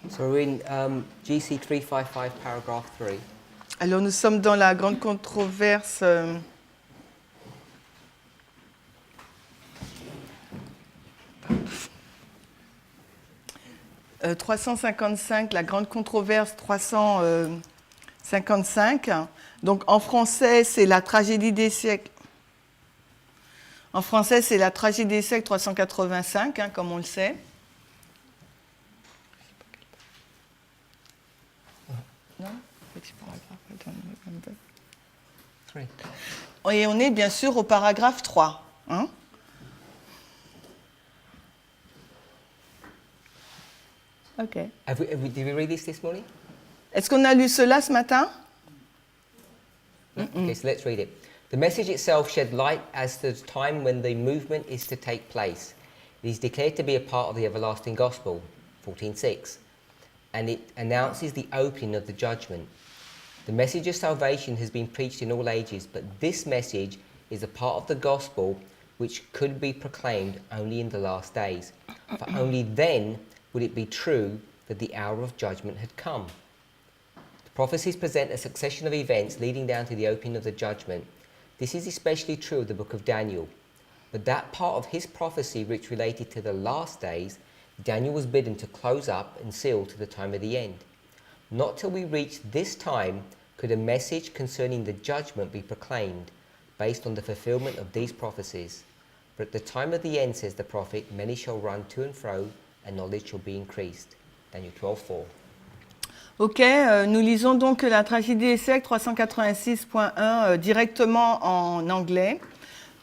So we're in GC 355, paragraph 3. Alors nous sommes dans la grande controverse 355, la grande controverse 355. Donc en français, c'est la tragédie des siècles. En français, c'est la tragédie des siècles 385, comme on le sait. Non, petit paragraphe, I don't remember. 3. Et on est bien sûr au paragraphe 3. OK. Did we read this morning? Est-ce qu'on a lu cela ce matin? Okay, so let's read it. The message itself shed light as to the time when the movement is to take place. It is declared to be a part of the everlasting gospel, 14:6, and it announces the opening of the judgment. The message of salvation has been preached in all ages, but this message is a part of the gospel which could be proclaimed only in the last days. For only then would it be true that the hour of judgment had come. The prophecies present a succession of events leading down to the opening of the judgment. This is especially true of the book of Daniel. But that part of his prophecy which related to the last days, Daniel was bidden to close up and seal to the time of the end. Not till we reach this time could a message concerning the judgment be proclaimed, based on the fulfillment of these prophecies. But at the time of the end, says the prophet, many shall run to and fro, and knowledge shall be increased. Daniel 12:4. OK, nous lisons donc la tragédie des siècles 386.1 directement en anglais.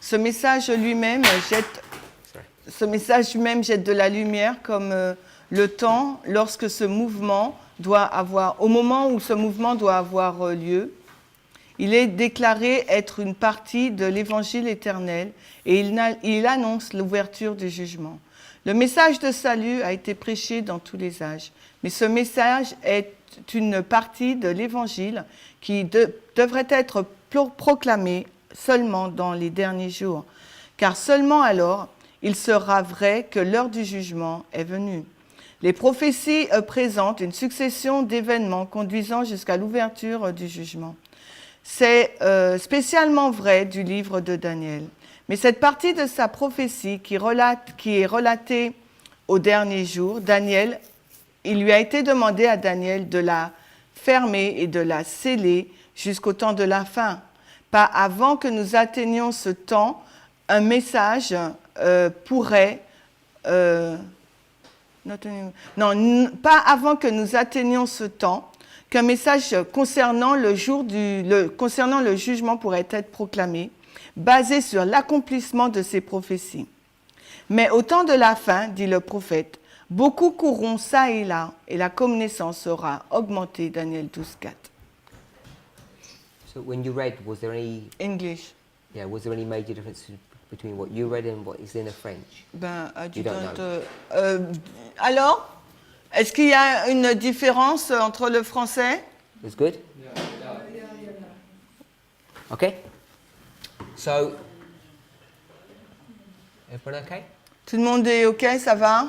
Ce message lui-même jette de la lumière comme le temps lorsque ce mouvement doit avoir, au moment où ce mouvement doit avoir lieu. Il est déclaré être une partie de l'évangile éternel et il annonce l'ouverture du jugement. Le message de salut a été prêché dans tous les âges, mais ce message est une partie de l'évangile qui devrait être proclamé seulement dans les derniers jours, car seulement alors il sera vrai que l'heure du jugement est venue. Les prophéties présentent une succession d'événements conduisant jusqu'à l'ouverture du jugement. C'est spécialement vrai du livre de Daniel. Mais cette partie de sa prophétie qui est relatée au dernier jour, Daniel, il lui a été demandé à Daniel de la fermer et de la sceller jusqu'au temps de la fin. Pas avant que nous atteignions ce temps, un message pourrait... pas avant que nous atteignions ce temps, qu'un message concernant le jugement pourrait être proclamé, basé sur l'accomplissement de ces prophéties. Mais au temps de la fin, dit le prophète, beaucoup courront ça et là, et la connaissance sera augmentée. Daniel 12:4. So when you read, was there any... English. Yeah, was there any major difference between what you read and what is in the French? Alors, est-ce qu'il y a une différence entre le français? It's good? Okay. So, everyone okay? Tout le monde est OK, ça va?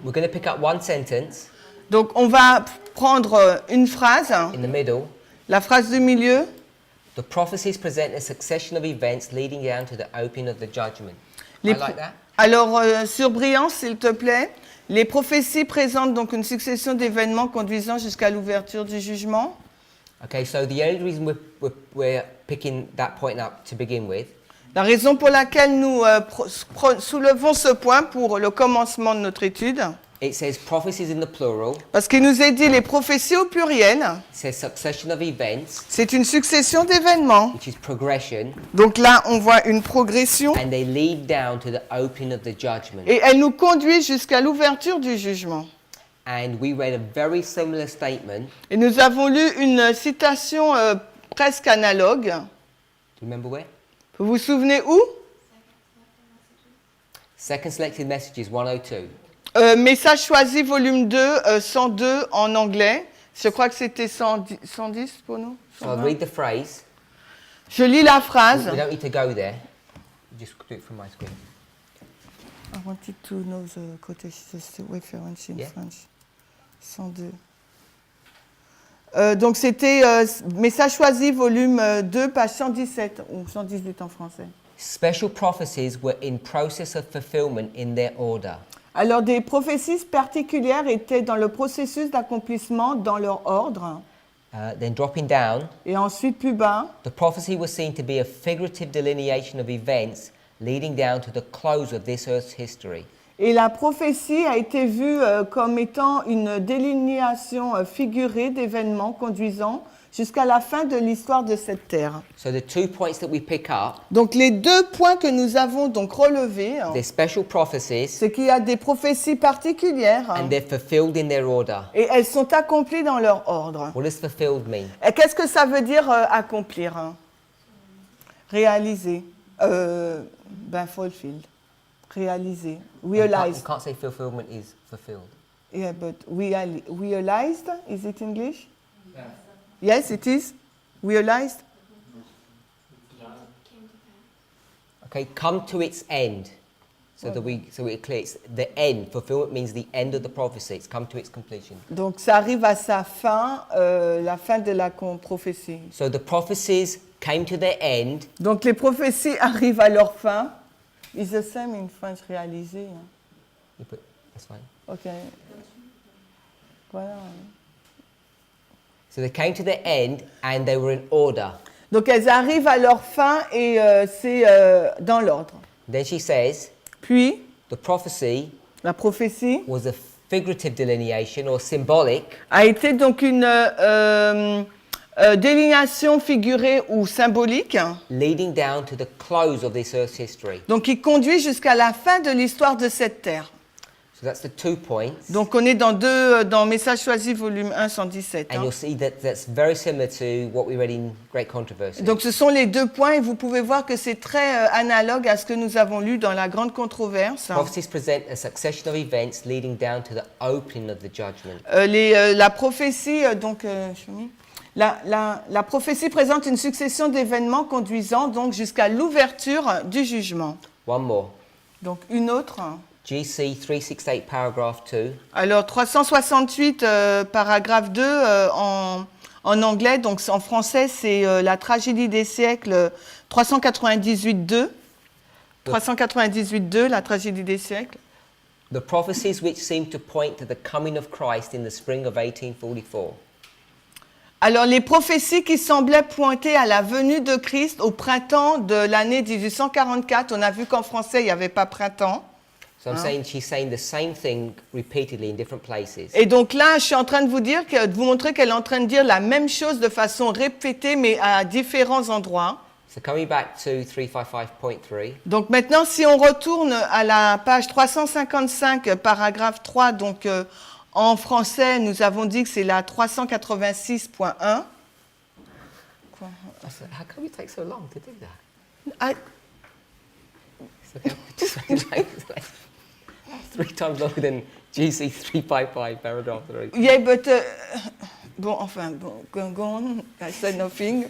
We're going to pick up one sentence. Donc, on va prendre une phrase. In the middle. La phrase du milieu. The prophecies present a succession of events leading down to the opening of the judgment. I like that. Alors, sur Biant, s'il te plaît, les prophéties présentent donc une succession d'événements conduisant jusqu'à l'ouverture du jugement. Okay, so the only reason we're picking that point up to begin with. La raison pour laquelle nous soulevons ce point pour le commencement de notre étude. It says prophecies in the plural. Parce qu'il nous est dit les prophéties au pluriel. It says succession of events. C'est une succession d'événements. Which is progression. Donc là, on voit une progression. And they lead down to the opening of the judgment. Et elle nous conduit jusqu'à l'ouverture du jugement. And we read a very similar statement. Et nous avons lu une citation presque analogue. Do you remember where? Vous vous souvenez où? Second Selected Messages 102. Message choisi, volume 2, 102 en anglais. Je crois que c'était 110 pour nous. So I'll read the phrase. Je lis la phrase. We don't need to go there. Just do it from my screen. I wanted to know the quotation reference in French. 102. Donc c'était Message choisi, volume 2, page 117, ou 118 en français. Special prophecies were in process of fulfillment in their order. Alors des prophéties particulières étaient dans le processus d'accomplissement dans leur ordre. Then dropping down, Et ensuite plus bas, the prophecy was seen to be a figurative delineation of events leading down to the close of this earth's history. et la prophétie a été vue comme étant une délinéation figurée d'événements conduisant jusqu'à la fin de l'histoire de cette terre. So the 2 points that we pick up, Donc les deux points que nous avons donc relevés, they're special prophecies c'est qu'il y a des prophéties particulières and they're fulfilled in their order. et elles sont accomplies dans leur ordre. What does fulfilled mean? Et qu'est-ce que ça veut dire accomplir? Réaliser. Fulfilled. Réaliser. Realized. You can't say fulfillment is fulfilled. Yeah, but realized, is it English? Yes, it is. Realized. Okay, come to its end. So that we're clear, it's the end. Fulfillment means the end of the prophecy. It's come to its completion. Donc ça arrive à sa fin, la fin de la prophétie. So the prophecies came to their end. Donc les prophéties arrivent à leur fin. It's the same in French, réalisé. That's fine. Ok. Voilà. So they came to their end and they were in order. Donc elles arrivent à leur fin et c'est dans l'ordre. Then she says, Puis, the prophecy la prophétie was a figurative delineation or symbolic a été donc une délinéation figurée ou symbolique, leading down to the close of this earth's history. donc qui conduit jusqu'à la fin de l'histoire de cette terre. So that's the 2 points. Donc on est dans Message choisi, volume 1, 117. And you'll see that that's very similar to what we read in Great Controversy. Donc ce sont les deux points et vous pouvez voir que c'est très analogue à ce que nous avons lu dans la Grande Controverse. Prophecies present a succession of events leading down to the opening of the judgment. La prophétie, la prophétie présente une succession d'événements conduisant donc jusqu'à l'ouverture du jugement. One more. Donc une autre. GC 368 paragraph 2. Alors 368 paragraphe 2 en anglais, donc en français c'est la tragédie des siècles 398-2. 398-2, la tragédie des siècles. The prophecies which seem to point to the coming of Christ in the spring of 1844. Alors les prophéties qui semblaient pointer à la venue de Christ au printemps de l'année 1844, on a vu qu'en français il n'y avait pas printemps. So she's saying the same thing repeatedly in different places. Et donc là, je suis en train de vous montrer qu'elle est en train de dire la même chose de façon répétée, mais à différents endroits. So coming back to 355.3. Donc maintenant, si on retourne à la page 355, paragraphe 3, donc en français, nous avons dit que c'est la 386.1. How come you take so long to do that? It's 3 times longer than GC 355 paragraph 3. Yeah, but go on. I said nothing.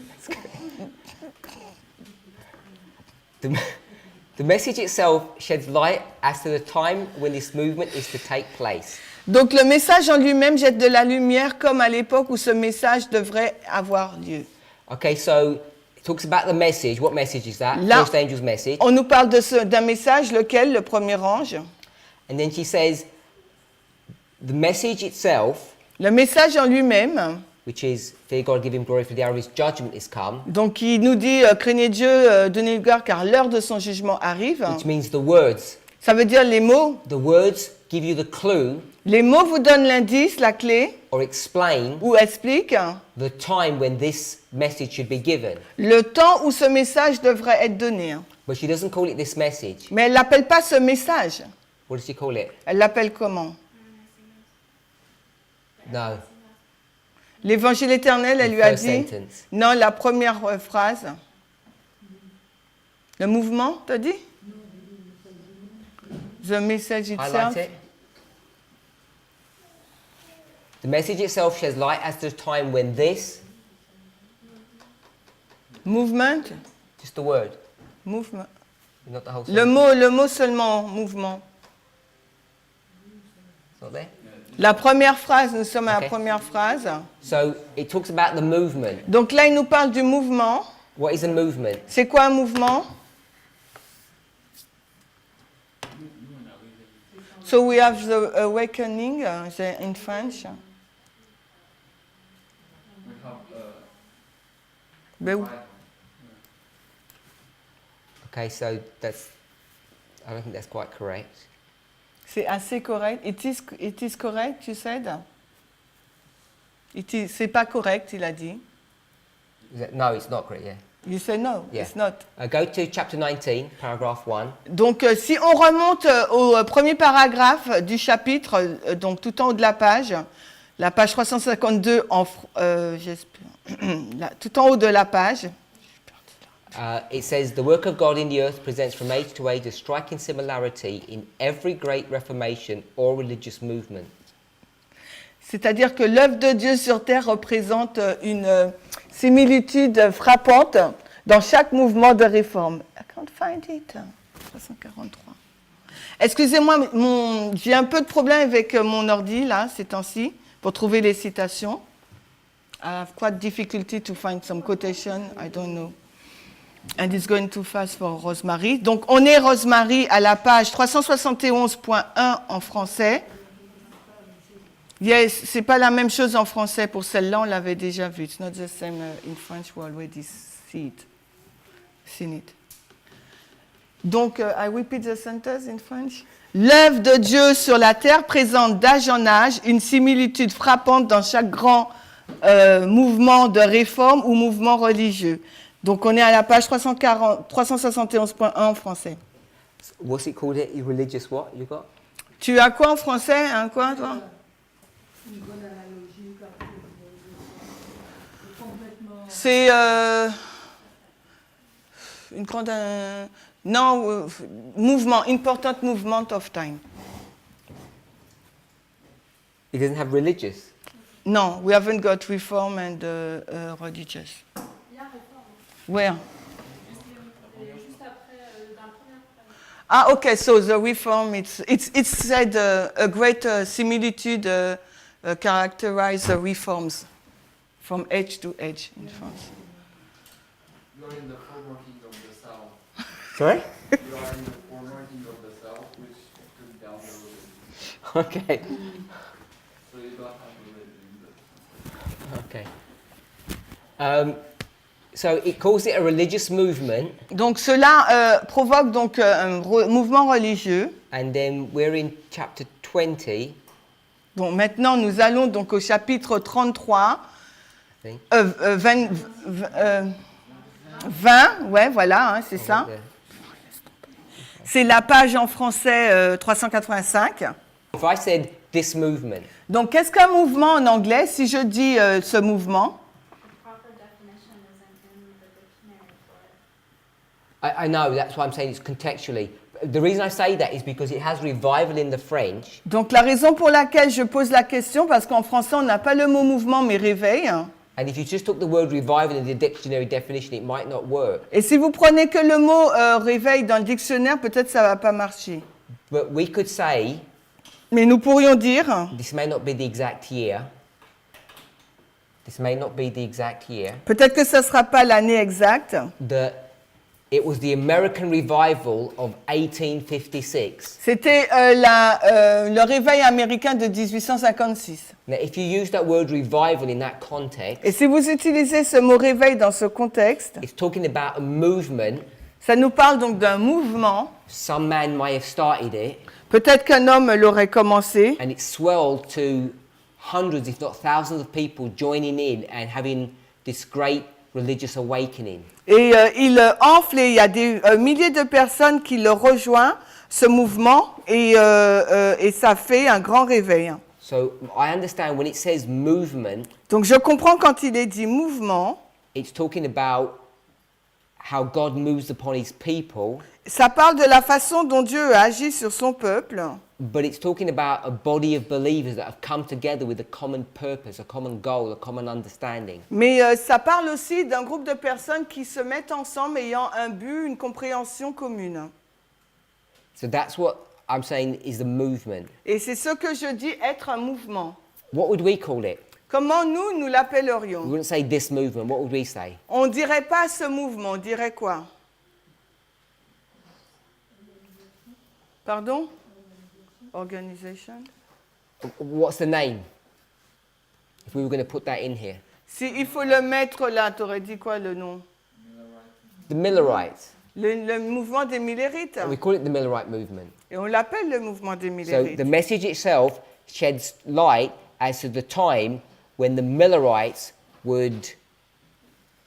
The message itself sheds light as to the time when this movement is to take place. Donc le message en lui-même jette de la lumière comme à l'époque où ce message devrait avoir lieu. Okay, so it talks about the message. What message is that? Là, First angel's message. on nous parle d'un message, lequel? Le premier ange. And then she says, the message itself, Le message en lui-même, which is, fear God, give him glory, for the hour of his judgment is come, donc il nous dit, craignez Dieu, donnez-lui gloire, car l'heure de son jugement arrive. which means the words. Ça veut dire les mots. The words give you the clue Les mots vous donnent l'indice, la clé, or explain ou expliquent the time when this message should be given. le temps où ce message devrait être donné. But she doesn't call it this message. Mais elle l'appelle pas ce message. What does she call it? Elle l'appelle comment? No. L'évangile éternel, elle The lui a first dit. sentence. Non, la première phrase. Le mouvement, t'as dit? The message itself. Highlight it. The message itself sheds light as to the time when this, Movement. just the word, Mouvement. not the whole Le sentence. mot seulement, mouvement. It's not there? La première phrase, nous sommes à Ok. la première phrase. So it talks about the movement. Donc là, il nous parle du mouvement. What is a movement? C'est quoi un mouvement? So we have the awakening in French. Ben oui. Okay, so that's. I don't think that's quite correct. C'est assez correct. It is correct, you said? C'est pas correct, il a dit. No, it's not correct. Yeah. You say no, Yeah. it's not. Go to chapter 19, paragraph 1. Donc, si on remonte au premier paragraphe du chapitre, donc tout en haut de la page 352, tout en haut de la page, It says, the work of God in the earth presents from age to age a striking similarity in every great reformation or religious movement. c'est-à-dire que l'œuvre de Dieu sur terre représente une similitude frappante dans chaque mouvement de réforme. I can't find it. 343. Excusez-moi, j'ai un peu de problème avec mon ordi, là, ces temps-ci, pour trouver les citations. I have quite difficulty to find some quotation, I don't know. And it's going too fast for Rosemary. Donc, on est, Rosemary, à la page 371.1 en français. Yes, c'est pas la même chose en français. Pour celle-là, on l'avait déjà vu. It's not the same in French. We already seen it. Donc, I repeat the sentence in French. L'œuvre de Dieu sur la terre présente d'âge en âge une similitude frappante dans chaque grand mouvement de réforme ou mouvement religieux. Donc, on est à la page 371.1 en français. What's it called? Religious what you got? Tu as quoi en français? Un quoi, toi? C'est une grande... non, mouvement, important movement of time. It doesn't have religious. No, we haven't got reform and religious. Where? Ah, okay. So the reform, it's said a great similitude characterize the reforms from age to age in France. You are in the former kingdom of the south. Sorry? You are in the former kingdom of the south, which took down the religion. Okay. So you don't have religion. Okay. So it calls it a religious movement, Donc cela provoque donc un mouvement religieux. and then we're in chapter 20. Bon, maintenant nous allons donc au chapitre 33, I think. 20, ouais, voilà, hein, c'est ça. Yeah. C'est la page en français 385. If I said this movement, Donc qu'est-ce qu'un mouvement en anglais? Si je dis ce mouvement, I know that's why I'm saying it's contextually. The reason I say that is because it has revival in the French, donc la raison pour laquelle je pose la question, parce qu'en français on n'a pas le mot mouvement mais réveil. and if you just took the word revival in the dictionary definition, it might not work. Et si vous prenez que le mot réveil dans le dictionnaire, peut-être ça va pas marcher. But we could say, Mais nous pourrions dire, this may not be the exact year. This may not be the exact year. peut-être que ça sera pas l'année exacte. It was the American revival of 1856. C'était le réveil américain de 1856. Now, if you use that word revival in that context, Et si vous utilisez ce mot réveil dans ce contexte, it's talking about a movement. ça nous parle donc d'un mouvement. Some man may have started it, Peut-être qu'un homme l'aurait commencé. and it swelled to hundreds, if not thousands, of people joining in and having this great religious awakening. Et il enfle et il y a des milliers de personnes qui le rejoignent, ce mouvement, et ça fait un grand réveil. So I understand when it says movement, Donc je comprends quand il est dit mouvement, it's talking about how God moves upon his people, ça parle de la façon dont Dieu agit sur son peuple, but it's talking about a body of believers that have come together with a common purpose, a common goal, a common understanding. mais ça parle aussi d'un groupe de personnes qui se mettent ensemble ayant un but, une compréhension commune. So that's what I'm saying is the movement. Et c'est ce que je dis être un mouvement. What would we call it? Comment nous We l'appellerions? wouldn't say this movement. What would we say? On ne dirait pas ce mouvement, on dirait quoi? Pardon? Organisation? What's the name? If we were going to put that in here. Si il faut le mettre là, tu aurais dit quoi le nom? The Millerites. Le mouvement des Millérites. We call it the Millerite movement. Et on l'appelle le mouvement des So Millérites. the message itself sheds light as to the time when the Millerites would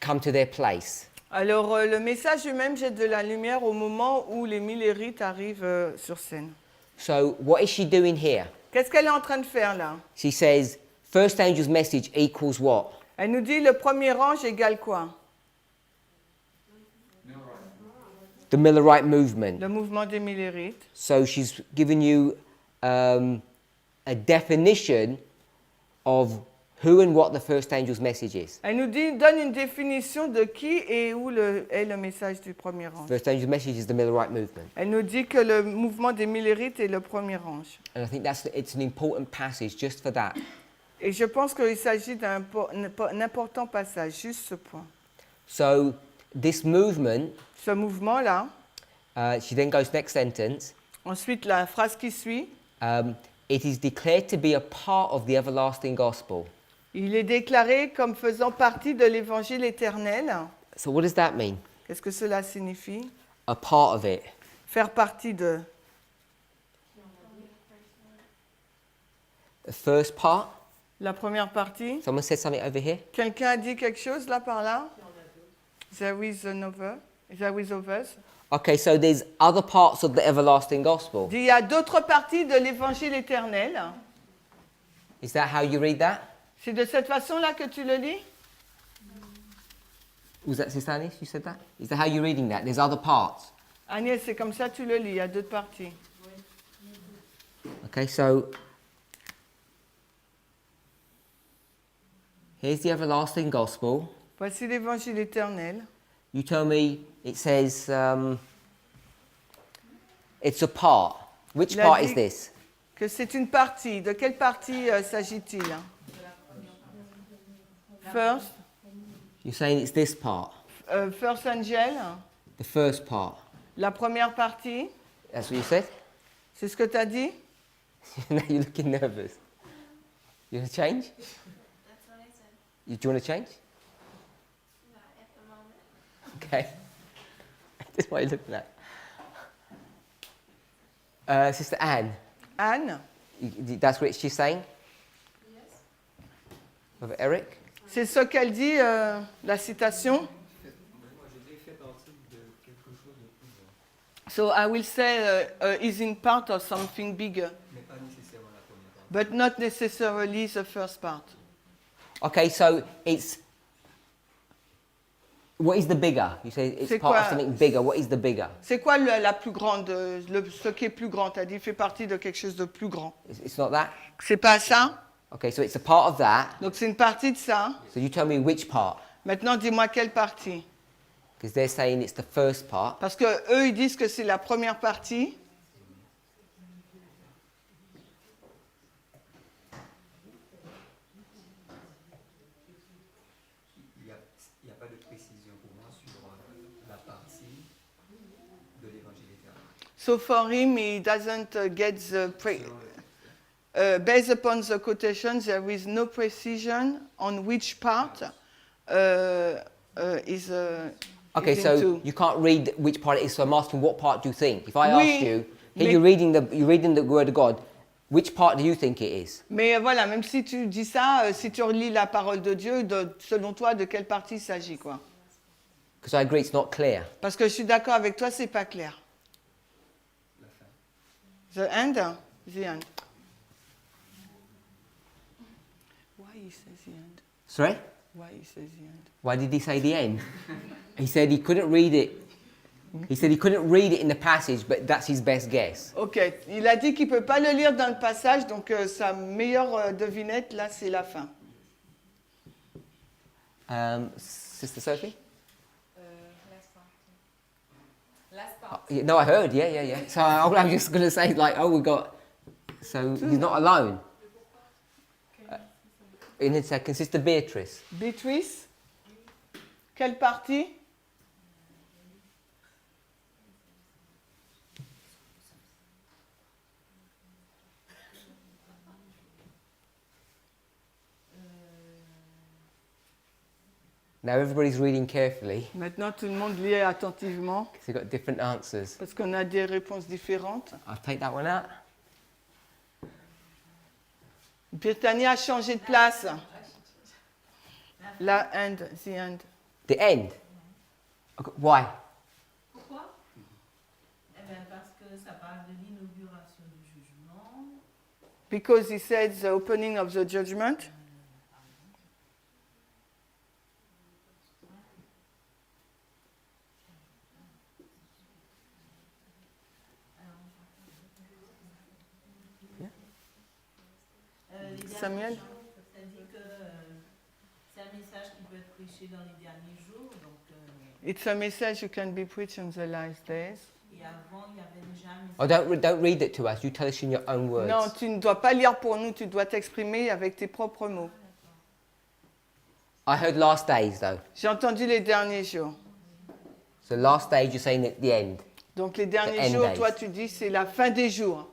come to their place. Alors, le message lui-même jette de la lumière au moment où les Millérites arrivent sur scène. So what is she doing here? Qu'est-ce qu'elle est en train de faire là? She says, first angel's message equals what? Elle nous dit le premier ange égale quoi? The Millerite movement. Le mouvement des Millérites. So she's given you a definition of who and what the first angel's message is. Elle nous donne une définition de qui et où est le message du premier ange. First angel's message is the Millerite movement. Elle nous dit que le mouvement des Millérites est le premier ange. And I think it's an important passage just for that. Et je pense qu'il s'agit d'un important passage, juste ce point. So this movement, Ce mouvement-là, she then goes next sentence, ensuite la phrase qui suit, it is declared to be a part of the everlasting gospel. il est déclaré comme faisant partie de l'évangile éternel. So what does that mean? Qu'est-ce que cela signifie? A part of it. Faire partie de. The first part. La première partie. Someone said something over here. Quelqu'un a dit quelque chose là par là? There is others. Okay, so there's other parts of the everlasting gospel. Il y a d'autres parties de l'évangile éternel. Is that how you read that? C'est de cette façon-là que tu le lis? Was that Sister Anis? You said that? Is that how you're reading that? There's other parts. Agnès, c'est comme ça que tu le lis, il y a d'autres parties. Okay, so here's the everlasting gospel. Voici l'évangile éternel. You tell me it says it's a part. Which Il a part dit is this? que c'est une partie. De quelle partie s'agit-il? First, You're saying it's this part, first angel, the first part. la première partie. That's what you said? C'est ce que tu as dit? Now you're looking nervous. You want to change? That's what I said. Do you want to change? Not at the moment. Okay. That's what you're looking at. Sister Anne, Anne, that's what she's saying? Yes. With Eric? c'est ce qu'elle dit, la citation. So I will say is in part of something bigger, but not necessarily the first part. Okay, so it's. What is the bigger? You say it's C'est part of quoi? something bigger. What is the bigger? C'est quoi la plus grande, ce qui est plus grand? Tu as dit fait partie de quelque chose de plus grand. It's not that? C'est pas ça? Okay, so it's a part of that. Donc c'est une partie de ça. So you tell me which part. Maintenant, dis-moi quelle partie. Because they're saying it's the first part. Parce que eux, ils disent que c'est la première partie. Il n'y a pas de précision pour moi sur la partie de l'évangile éternel. So for him, he doesn't get the based upon the quotation, there is no precision on which part is. Okay, is so into. you can't read which part it is. So I'm asking, what part do you think? If I Oui, asked you, mais- here you're reading the word of God. Which part do you think it is? Mais voilà, même si tu dis ça, si tu relis la parole de Dieu, selon toi, de quelle partie il s'agit, quoi? Because I agree it's not clear. Parce que je suis d'accord avec toi, c'est pas clair. The end, the end. Why he says the end? Sorry? Why he says the end? Why did he say the end? He said he couldn't read it. He said he couldn't read it in the passage, but that's his best guess. Ok, il a dit qu'il ne peut pas le lire dans le passage, donc sa meilleure devinette, là, c'est la fin. Sister Sophie? Last part. Last part. No, I heard. Yeah. So I'm just going to say, like, oh, we got. So he's not alone. In a second, Sister Beatrice. Beatrice? Quelle partie? Now everybody's reading carefully Maintenant, tout le monde lit attentivement because they've got different answers. parce qu'on a des réponses différentes. I'll take that one out. Britannia a changé de place. La end, the end. The end. Okay, why? Pourquoi? Eh bien, parce que ça parle de l'inauguration du jugement. Because he said the opening of the judgment. Les Samuel? derniers jours, ça dit que c'est un message qui peut être prêché dans les derniers jours. Donc, It's a message you can be preached in the last days. et avant, il y avait déjà un Oh, message. don't read it to us. You tell us in your own words. Non, tu ne dois pas lire pour nous, tu dois t'exprimer avec tes propres mots. I heard last days though. J'ai entendu les derniers jours. So last days you're saying at the end. Donc les derniers end jours, days. toi tu dis c'est la fin des jours.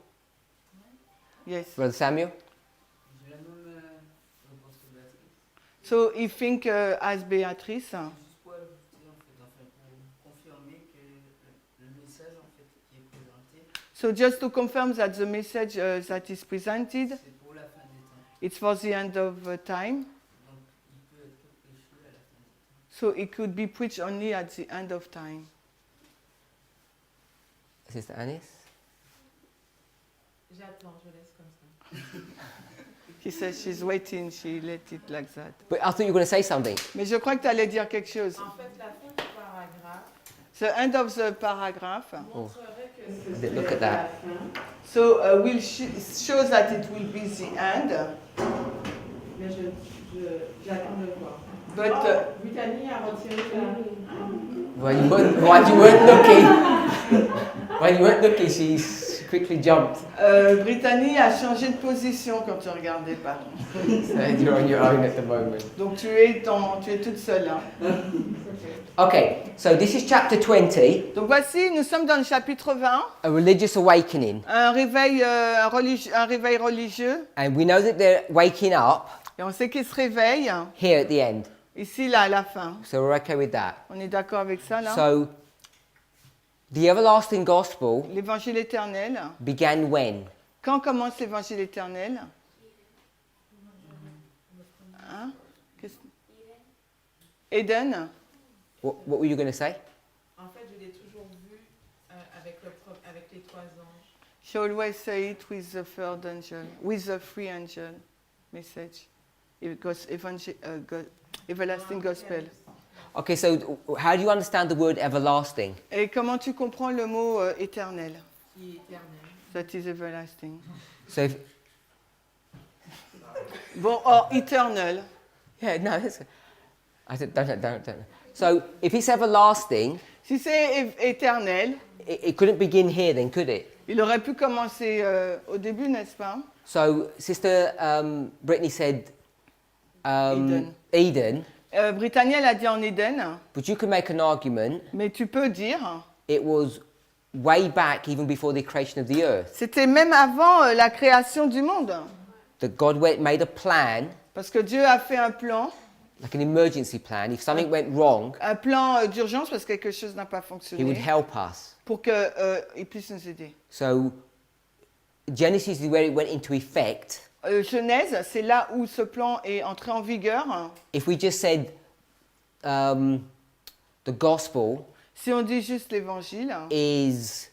Yes. Brother Samuel? J'ai la même réponse que Béatrice. So you think as Beatrice. Juste pour ajouter, en fait, enfin, pour confirmer que le message en fait, qui est présenté, So just to confirm that the message that is presented, c'est pour la fin des temps. it's for the end of time. Donc, il peut être prêché à la fin des temps. So it could be preached only at the end of time. Sister Anis? J'attends, je laisse comme ça. She says she's waiting, she let it like that. But I thought you were going to say something. Mais je crois que tu allais dire quelque chose. En fait, la fin du paragraphe The end of the paragraph. montrerait que Look at that. So will show that it will be the end. Mais j'attends de voir. But Britannie a retiré la... When you weren't looking, when you weren't looking, she quickly jumped. Britannie a changé de position quand tu regardais pas. So you're on your own at the moment. Donc tu es toute seule. Hein. Okay, so this is chapter 20, Donc voici, nous sommes dans le chapitre 20, a religious awakening. un réveil religieux. And we know that they're waking up Et on sait qu'ils se réveillent here at the end. ici, là, à la fin. So we're okay with that. On est d'accord avec ça, là? So the everlasting gospel L'évangile éternel. began when? Quand commence l'évangile éternel? Hein? Eden. What were you going to say? En fait, je l'ai toujours vu avec les trois anges. She always say it with the third angel, with the free angel message. It goes everlasting gospel. Okay, so how do you understand the word everlasting? Et comment tu comprends le mot éternel? Qui est éternel. That is everlasting. So, Bon, or eternal. yeah, no, I said, don't. So, if it's everlasting, Si c'est éternel, it couldn't begin here then, could it? il aurait pu commencer au début, n'est-ce pas? So, Sister Brittany said Eden, Britannia l'a dit en Éden, but you can make an argument mais tu peux dire, it was way back even before the creation of the earth. c'était même avant la création du monde. That God made a plan, Parce que Dieu a fait un plan emergency plan. If something went wrong, d'urgence parce que quelque chose n'a pas He would fonctionné, help us. pour qu'il puisse nous aider. So, Genesis is where it went into effect. Genèse, c'est là où ce plan est entré en vigueur. If we just said the gospel Si on dit juste l'évangile, is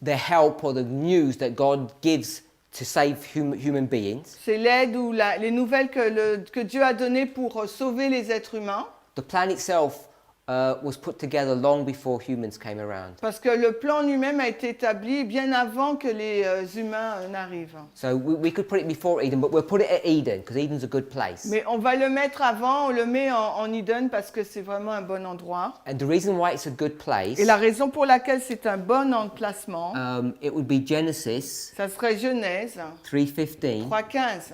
the help or the news that God gives to save human beings, c'est l'aide ou les nouvelles que Dieu a données pour sauver les êtres humains. the plan itself was put together long before humans came around. Parce que le plan lui-même a été établi bien avant que les humains n'arrivent. So we could put it before Eden, but we'll put it at Eden because Eden's a good place. Mais on va le mettre avant, on le met en Eden parce que c'est vraiment un bon endroit. And the reason why it's a good place, Et la raison pour laquelle c'est un bon emplacement, it would be Genesis ça serait Genèse 3:15. 3.15.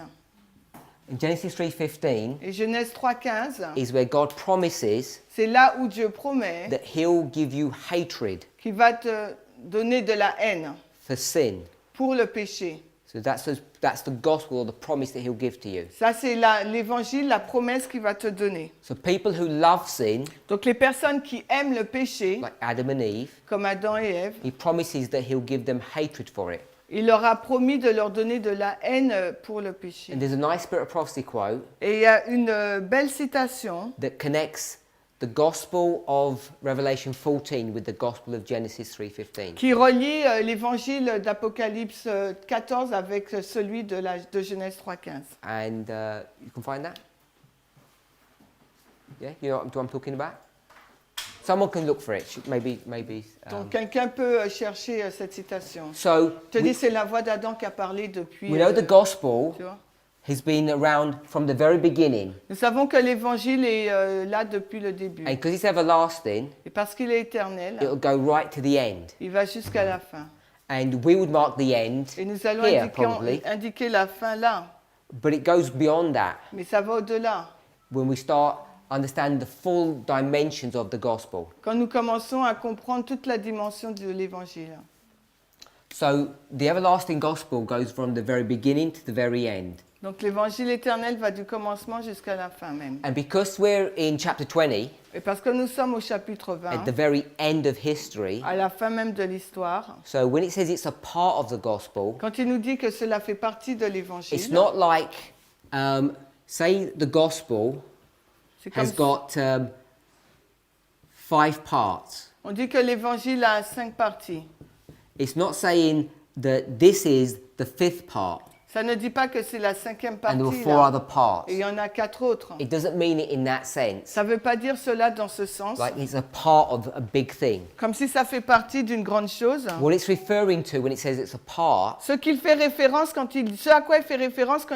And Genesis 3:15 Et Genèse 3.15, is where God promises c'est là où Dieu promet that He'll give you hatred qu'il va te donner de la haine for sin. pour le péché. So that's the gospel or the promise that He'll give to you. Ça, c'est l'évangile, la promesse qu'il va te donner. So people who love sin, Donc les personnes qui aiment le péché, like Adam and Eve, comme Adam et Ève, He promises that He'll give them hatred for it. il leur a promis de leur donner de la haine pour le péché. And there's a nice Spirit of Prophecy quote Et il y a une belle citation that connects the gospel of Revelation 14 with the gospel of Genesis 3:15. qui relie l'évangile d'Apocalypse 14 avec celui de Genèse 3.15. And you can find that? Yeah, you know what I'm talking about? Someone can look for it. Maybe. Donc quelqu'un peut chercher cette citation. So Je te dis, we, c'est la voix d'Adam qui a parlé depuis... we know the gospel tu vois. has been around from the very beginning, Nous savons que l'évangile est là depuis le début. and because it's everlasting, Et parce qu'il est éternel, it'll go right to the end. il va jusqu'à la fin. And we would mark the end Et nous allons here, probably, indiquer la fin là. but it goes beyond that Mais ça va au-delà. when we start understanding the full dimensions of the gospel. Quand nous commençons à comprendre toute la dimension de l'évangile. So the everlasting gospel goes from the very beginning to the very end. Donc l'évangile éternel va du commencement jusqu'à la fin même. And because we're in chapter 20, Et parce que nous sommes au chapitre at 20, the very end of history, à la fin même de l'histoire, so when it says it's a part of the gospel, quand il nous dit que cela fait partie de it's l'évangile, not like, say the gospel c'est comme has got 5 parts. on dit que l'évangile a 5 parties. It's not saying that this is the 5th part Ça ne dit pas que c'est la 5e and there were partie 4 là, other parts. et il y en a 4 autres. It doesn't mean it in that sense. Ça ne veut pas dire cela dans ce sens, Like it's a part of a big thing. comme si ça fait partie d'une grande chose. What it's referring to when it says it's a part, Ce à quoi il fait référence quand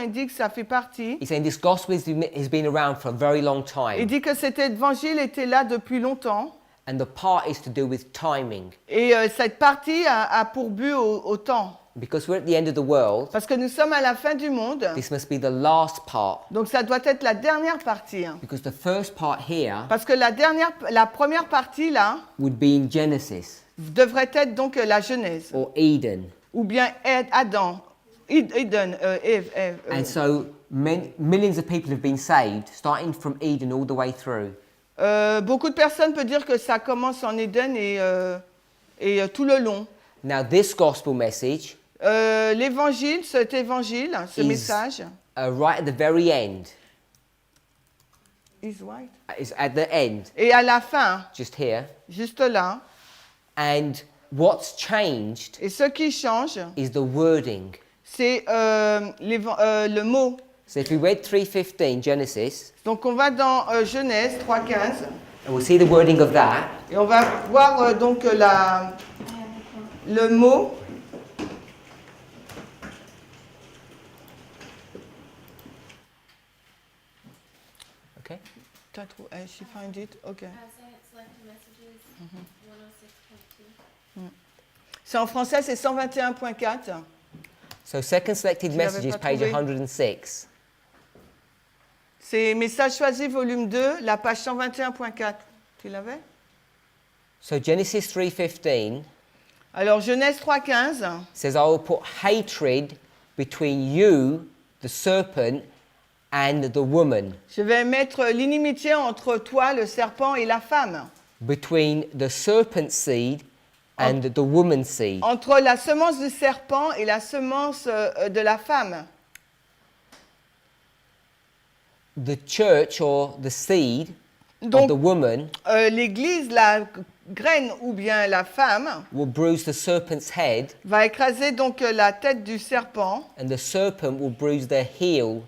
il dit que ça fait partie, he's saying this gospel has been around for a very long il time. dit que cet évangile était là depuis longtemps. And the part is to do with timing. Et cette partie a pour but au temps. Because we're at the end of the world, Parce que nous sommes à la fin du monde, this must be the last part. donc ça doit être la dernière partie. Because the first part here Parce que la première partie là would be in Genesis devrait être donc la Genèse, or Eden. ou bien Adam, Eden, Ève. And so millions of people have been saved, starting from Eden all the way through. Beaucoup de personnes peuvent dire que ça commence en Éden et tout le long. Now this gospel message L'évangile, ce Is- message, right at the very end, is right. is at the end, Et à la fin, just here. juste là, And what's changed et ce qui change, is the wording. c'est le mot. So if we read 3:15 Genesis, Donc on va dans Genèse 3.15 and we'll see the wording of that. et on va voir donc le mot. Okay. She find it? Okay. Selected messages, 106.2. C'est en français, c'est 121.4. So second selected Tu l'avais messages, pas page trouvé? 106. C'est Message choisi, volume 2, la page 121.4. Tu l'avais? So Genesis 3:15 Alors Genèse 3.15, says, "I will put hatred between you, the serpent, and the woman, je vais mettre l'inimitié entre toi, le serpent, et la femme. between the serpent's seed and the woman's seed." Entre la semence du serpent et la semence de la femme. The church or the seed of Donc, the woman l'Église, la graine ou bien la femme, will bruise the serpent's head, va écraser donc la tête du serpent and the serpent will bruise the heel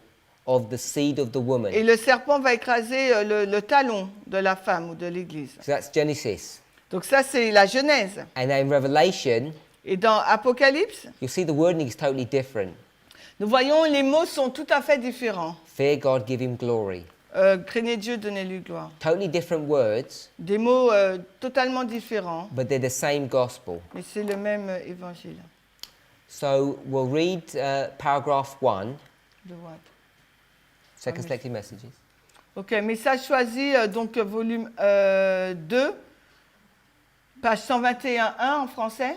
of the seed of the woman. Et le serpent va écraser le talon de la femme ou de l'Église. So that's Genesis. Donc ça, c'est la Genèse. And in Revelation, Et dans Apocalypse, you'll see the wording is totally different. nous voyons les mots sont tout à fait différents. Fear God, give him glory. Craignez Dieu, donnez-lui gloire. Totally different words, Des mots totalement différents, but they're the same gospel. mais c'est le même évangile. So we'll read paragraph 1, De what? second selected messages. Ok, message choisi, donc volume 2, page 121.1 en français.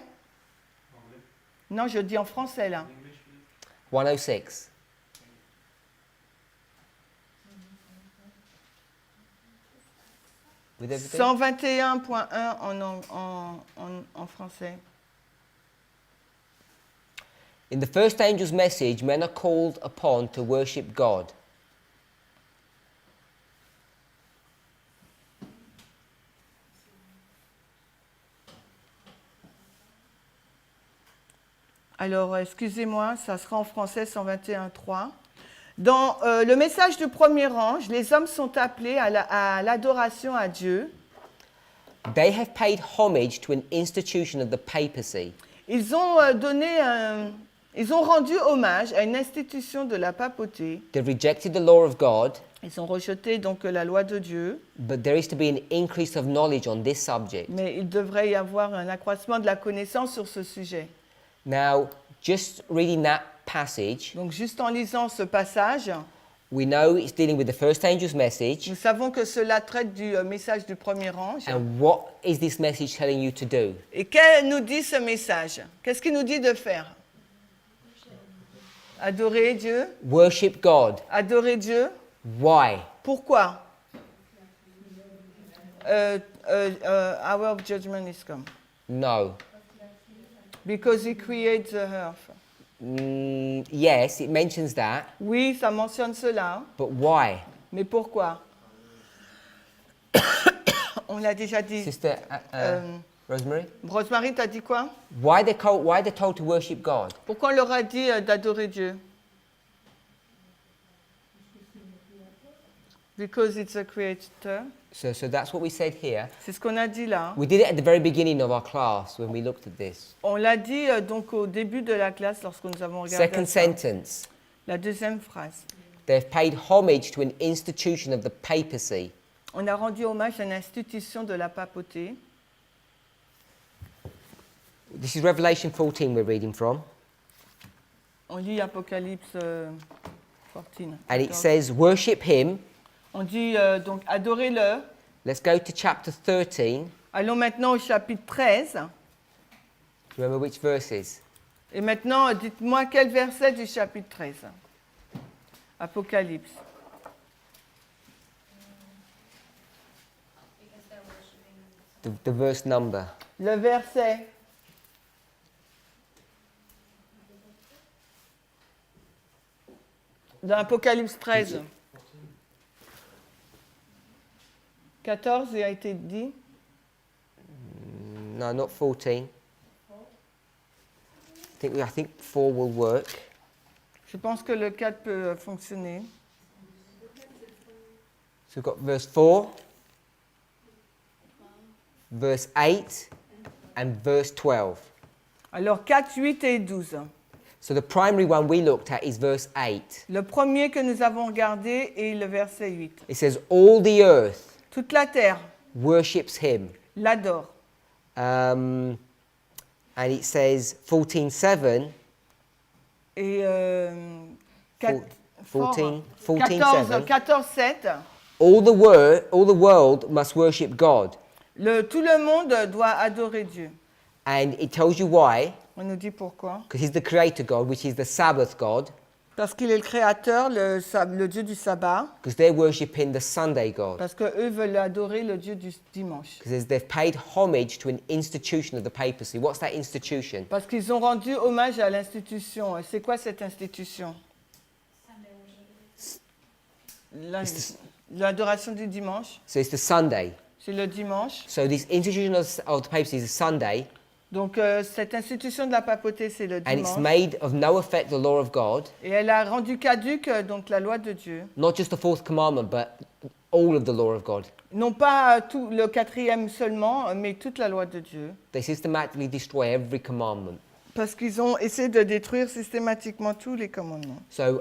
Non, je dis en français là. 106. With everything? 121.1 en français. In the first angel's message, men are called upon to worship God. Alors, excusez-moi, ça sera en français 121.3. Dans le message du premier ange, les hommes sont appelés à l'adoration à Dieu. They have paid homage to an institution of the papacy. Ils ont ils ont rendu hommage à une institution de la papauté. They've rejected the law of God, Ils ont rejeté donc la loi de Dieu, but there is to be an increase of knowledge on this subject. mais il devrait y avoir un accroissement de la connaissance sur ce sujet. Now, just reading that passage, Donc, juste en lisant ce passage, we know it's dealing with the first angel's message. nous savons que cela traite du message du premier ange. And what is this message telling you to do? Et qu'est-ce nous dit ce message? Qu'est-ce qu'il nous dit de faire? Adorer Dieu. Worship God. Adorer Dieu. Why? Pourquoi? Hour of judgment is come. No. Because he created the earth. Yes, it mentions that, Oui, ça mentionne cela. but why? Mais pourquoi? On l'a déjà dit. Sister Rosemary? Rosemary, t'as dit quoi? Why they're told to worship God? Pourquoi on leur a dit d'adorer Dieu? Because it's a creator. So that's what we said here. C'est ce qu'on a dit là. We did it at the very beginning of our class when we looked at this. On l'a dit donc au début de la classe lorsque nous avons regardé Second ça. sentence. La deuxième phrase. They've paid homage to an institution of the papacy. On a rendu hommage à une institution de la papauté. This is Revelation 14 we're reading from. On lit Apocalypse 14. And it says, worship him. On dit donc adorez-le. Let's go to chapter 13. Allons maintenant au chapitre 13. Remember which verses? Et maintenant, dites-moi quel verset du chapitre 13. Apocalypse. Because they're worshiping. The verse number. Le verset. Dans Apocalypse 13. 14 a été dit. No, not 14. I think 4 will work. Je pense que le 4 peut fonctionner. So we've got verse 4, verse 8, and verse 12. Alors 4, 8 et 12. So the primary one we looked at is verse 8. Le premier que nous avons regardé est le verset 8. It says, all the earth Toute la terre worships him. l'adore. And it says 14:7. Et 14, 14, 7. 14, 7. All the world must worship God. Tout le monde doit adorer Dieu. And it tells you why. On nous dit pourquoi. Because he's the creator God, which is the Sabbath God. Parce qu'il est le créateur, le Dieu du sabbat. Because they're worshipping the Sunday God. Parce qu'eux veulent adorer le Dieu du dimanche. Because they've paid homage to an institution of the papacy. What's that institution? Parce qu'ils ont rendu hommage à l'institution. Et c'est quoi cette institution? L'adoration du dimanche. So it's the Sunday. C'est le dimanche. So this institution of the papacy is a Sunday. Donc cette institution de la papauté, c'est le and it's dimanche. made of no effect the law of God, Et elle a rendu caduque donc la loi de Dieu. not just the fourth commandment, but all of the law of God. Non pas tout le quatrième seulement, mais toute la loi de Dieu. They systematically destroy every commandment. Parce qu'ils ont essayé de détruire systématiquement tous les commandements. So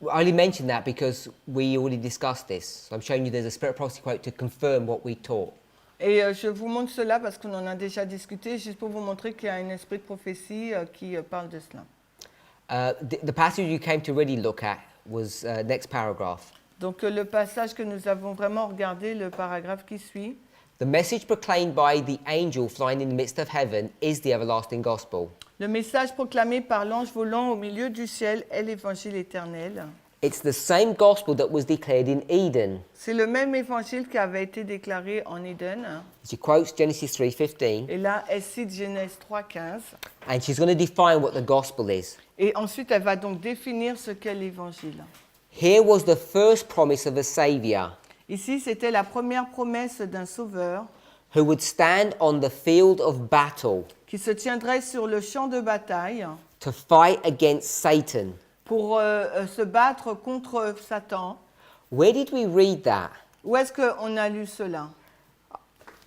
I only mention that because we already discussed this. So I'm showing you there's a Spirit Prophecy quote to confirm what we taught. Et je vous montre cela parce qu'on en a déjà discuté, juste pour vous montrer qu'il y a un esprit de prophétie qui parle de cela. The passage you came to really look at was next paragraph. Donc le passage que nous avons vraiment regardé, le paragraphe qui suit. The message proclaimed by the angel flying in the midst of heaven is the everlasting gospel. Le message proclamé par l'ange volant au milieu du ciel est l'évangile éternel. It's the same gospel that was declared in Eden. C'est le même évangile qui avait été déclaré en Éden. She quotes Genesis 3:15, Et là, elle cite Genèse 3,15. and she's going to define what the gospel is. Et ensuite, elle va donc définir ce qu'est l'évangile. Here was the first promise of a Saviour Ici, c'était la première promesse d'un sauveur who would stand on the field of battle qui se tiendrait sur le champ de bataille to fight against Satan. pour se battre contre Satan. Where did we read that? Où est-ce qu'on a lu cela?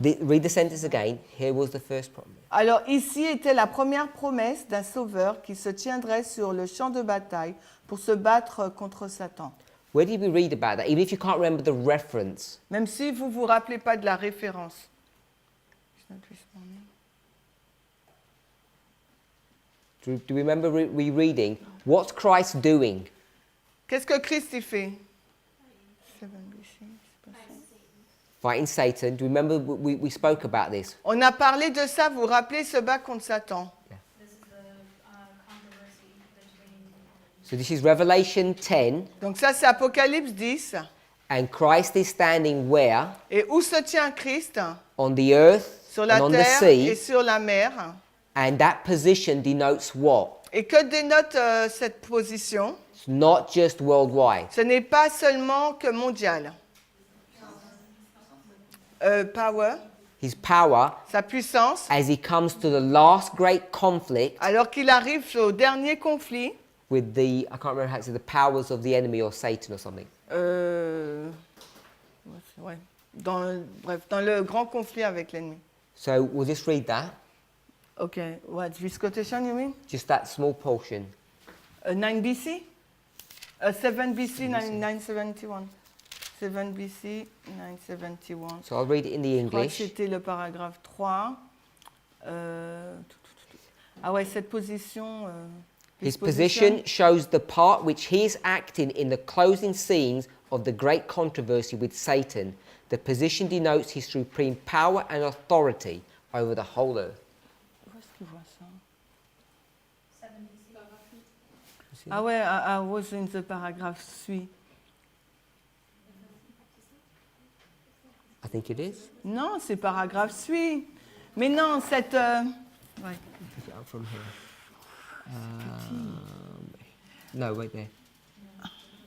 Read the sentence again. Here was the first promise. Alors ici était la première promesse d'un sauveur qui se tiendrait sur le champ de bataille pour se battre contre Satan. Where did we read about that? Even if you can't remember the reference. Même si vous ne vous rappelez pas de la référence. Do you remember rereading? What's Christ doing? Qu'est-ce que Christ y fait? Fighting Satan. Do you remember we spoke about this? On a parlé de ça, vous vous rappelez, se bat contre Satan. This is the controversy between. So this is Revelation 10, Donc ça c'est Apocalypse 10. and Christ is standing where? Et où se tient Christ? On the earth Sur la and on the terre et sea, sur la mer. and that position denotes what? Et que dénote cette position? It's not just worldwide. Ce n'est pas seulement que mondial. Power, His power sa puissance, as he comes to the last great conflict alors qu'il arrive au dernier conflit, with the, I can't remember how to say, the powers of the enemy or Satan or something. ouais, bref, dans le grand conflit avec l'ennemi. So we'll just read that, Okay, what, this quotation you mean? just that small portion. 9 BC? 7 BC, 971. 7 BC, 971. So I'll read it in the Je crois que English. c'était le paragraphe 3. Ah ouais, cette position... His position shows the part which he is acting in the closing scenes of the great controversy with Satan. The position denotes his supreme power and authority over the whole earth. Où est-ce qu'il voit ça? 70. Ah ouais, I was in the paragraphe suit. I think it is. Non, c'est paragraphe suit. Mais non, cette... ouais. Pick it up from here. No, wait there.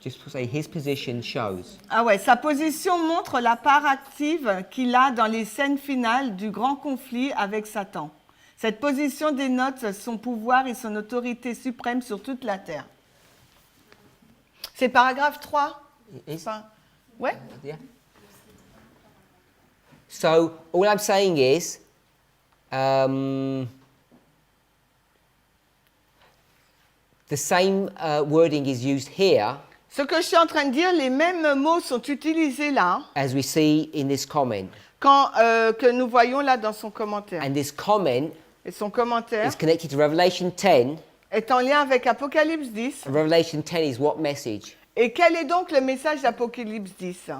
Just to say his position shows. Ah ouais, sa position montre la part active qu'il a dans les scènes finales du grand conflit avec Satan. Cette position dénote son pouvoir et son autorité suprême sur toute la terre. C'est paragraphe 3. Is Enfin, ouais. yeah. So all I'm saying is, the same wording is used here Ce que je suis en train de dire, les mêmes mots sont utilisés là, as we see in this comment. que nous voyons là dans son commentaire. And this comment Et son commentaire is connected to Revelation 10. est en lien avec Apocalypse 10. And Revelation 10 is what message? Et quel est donc le message d'Apocalypse 10?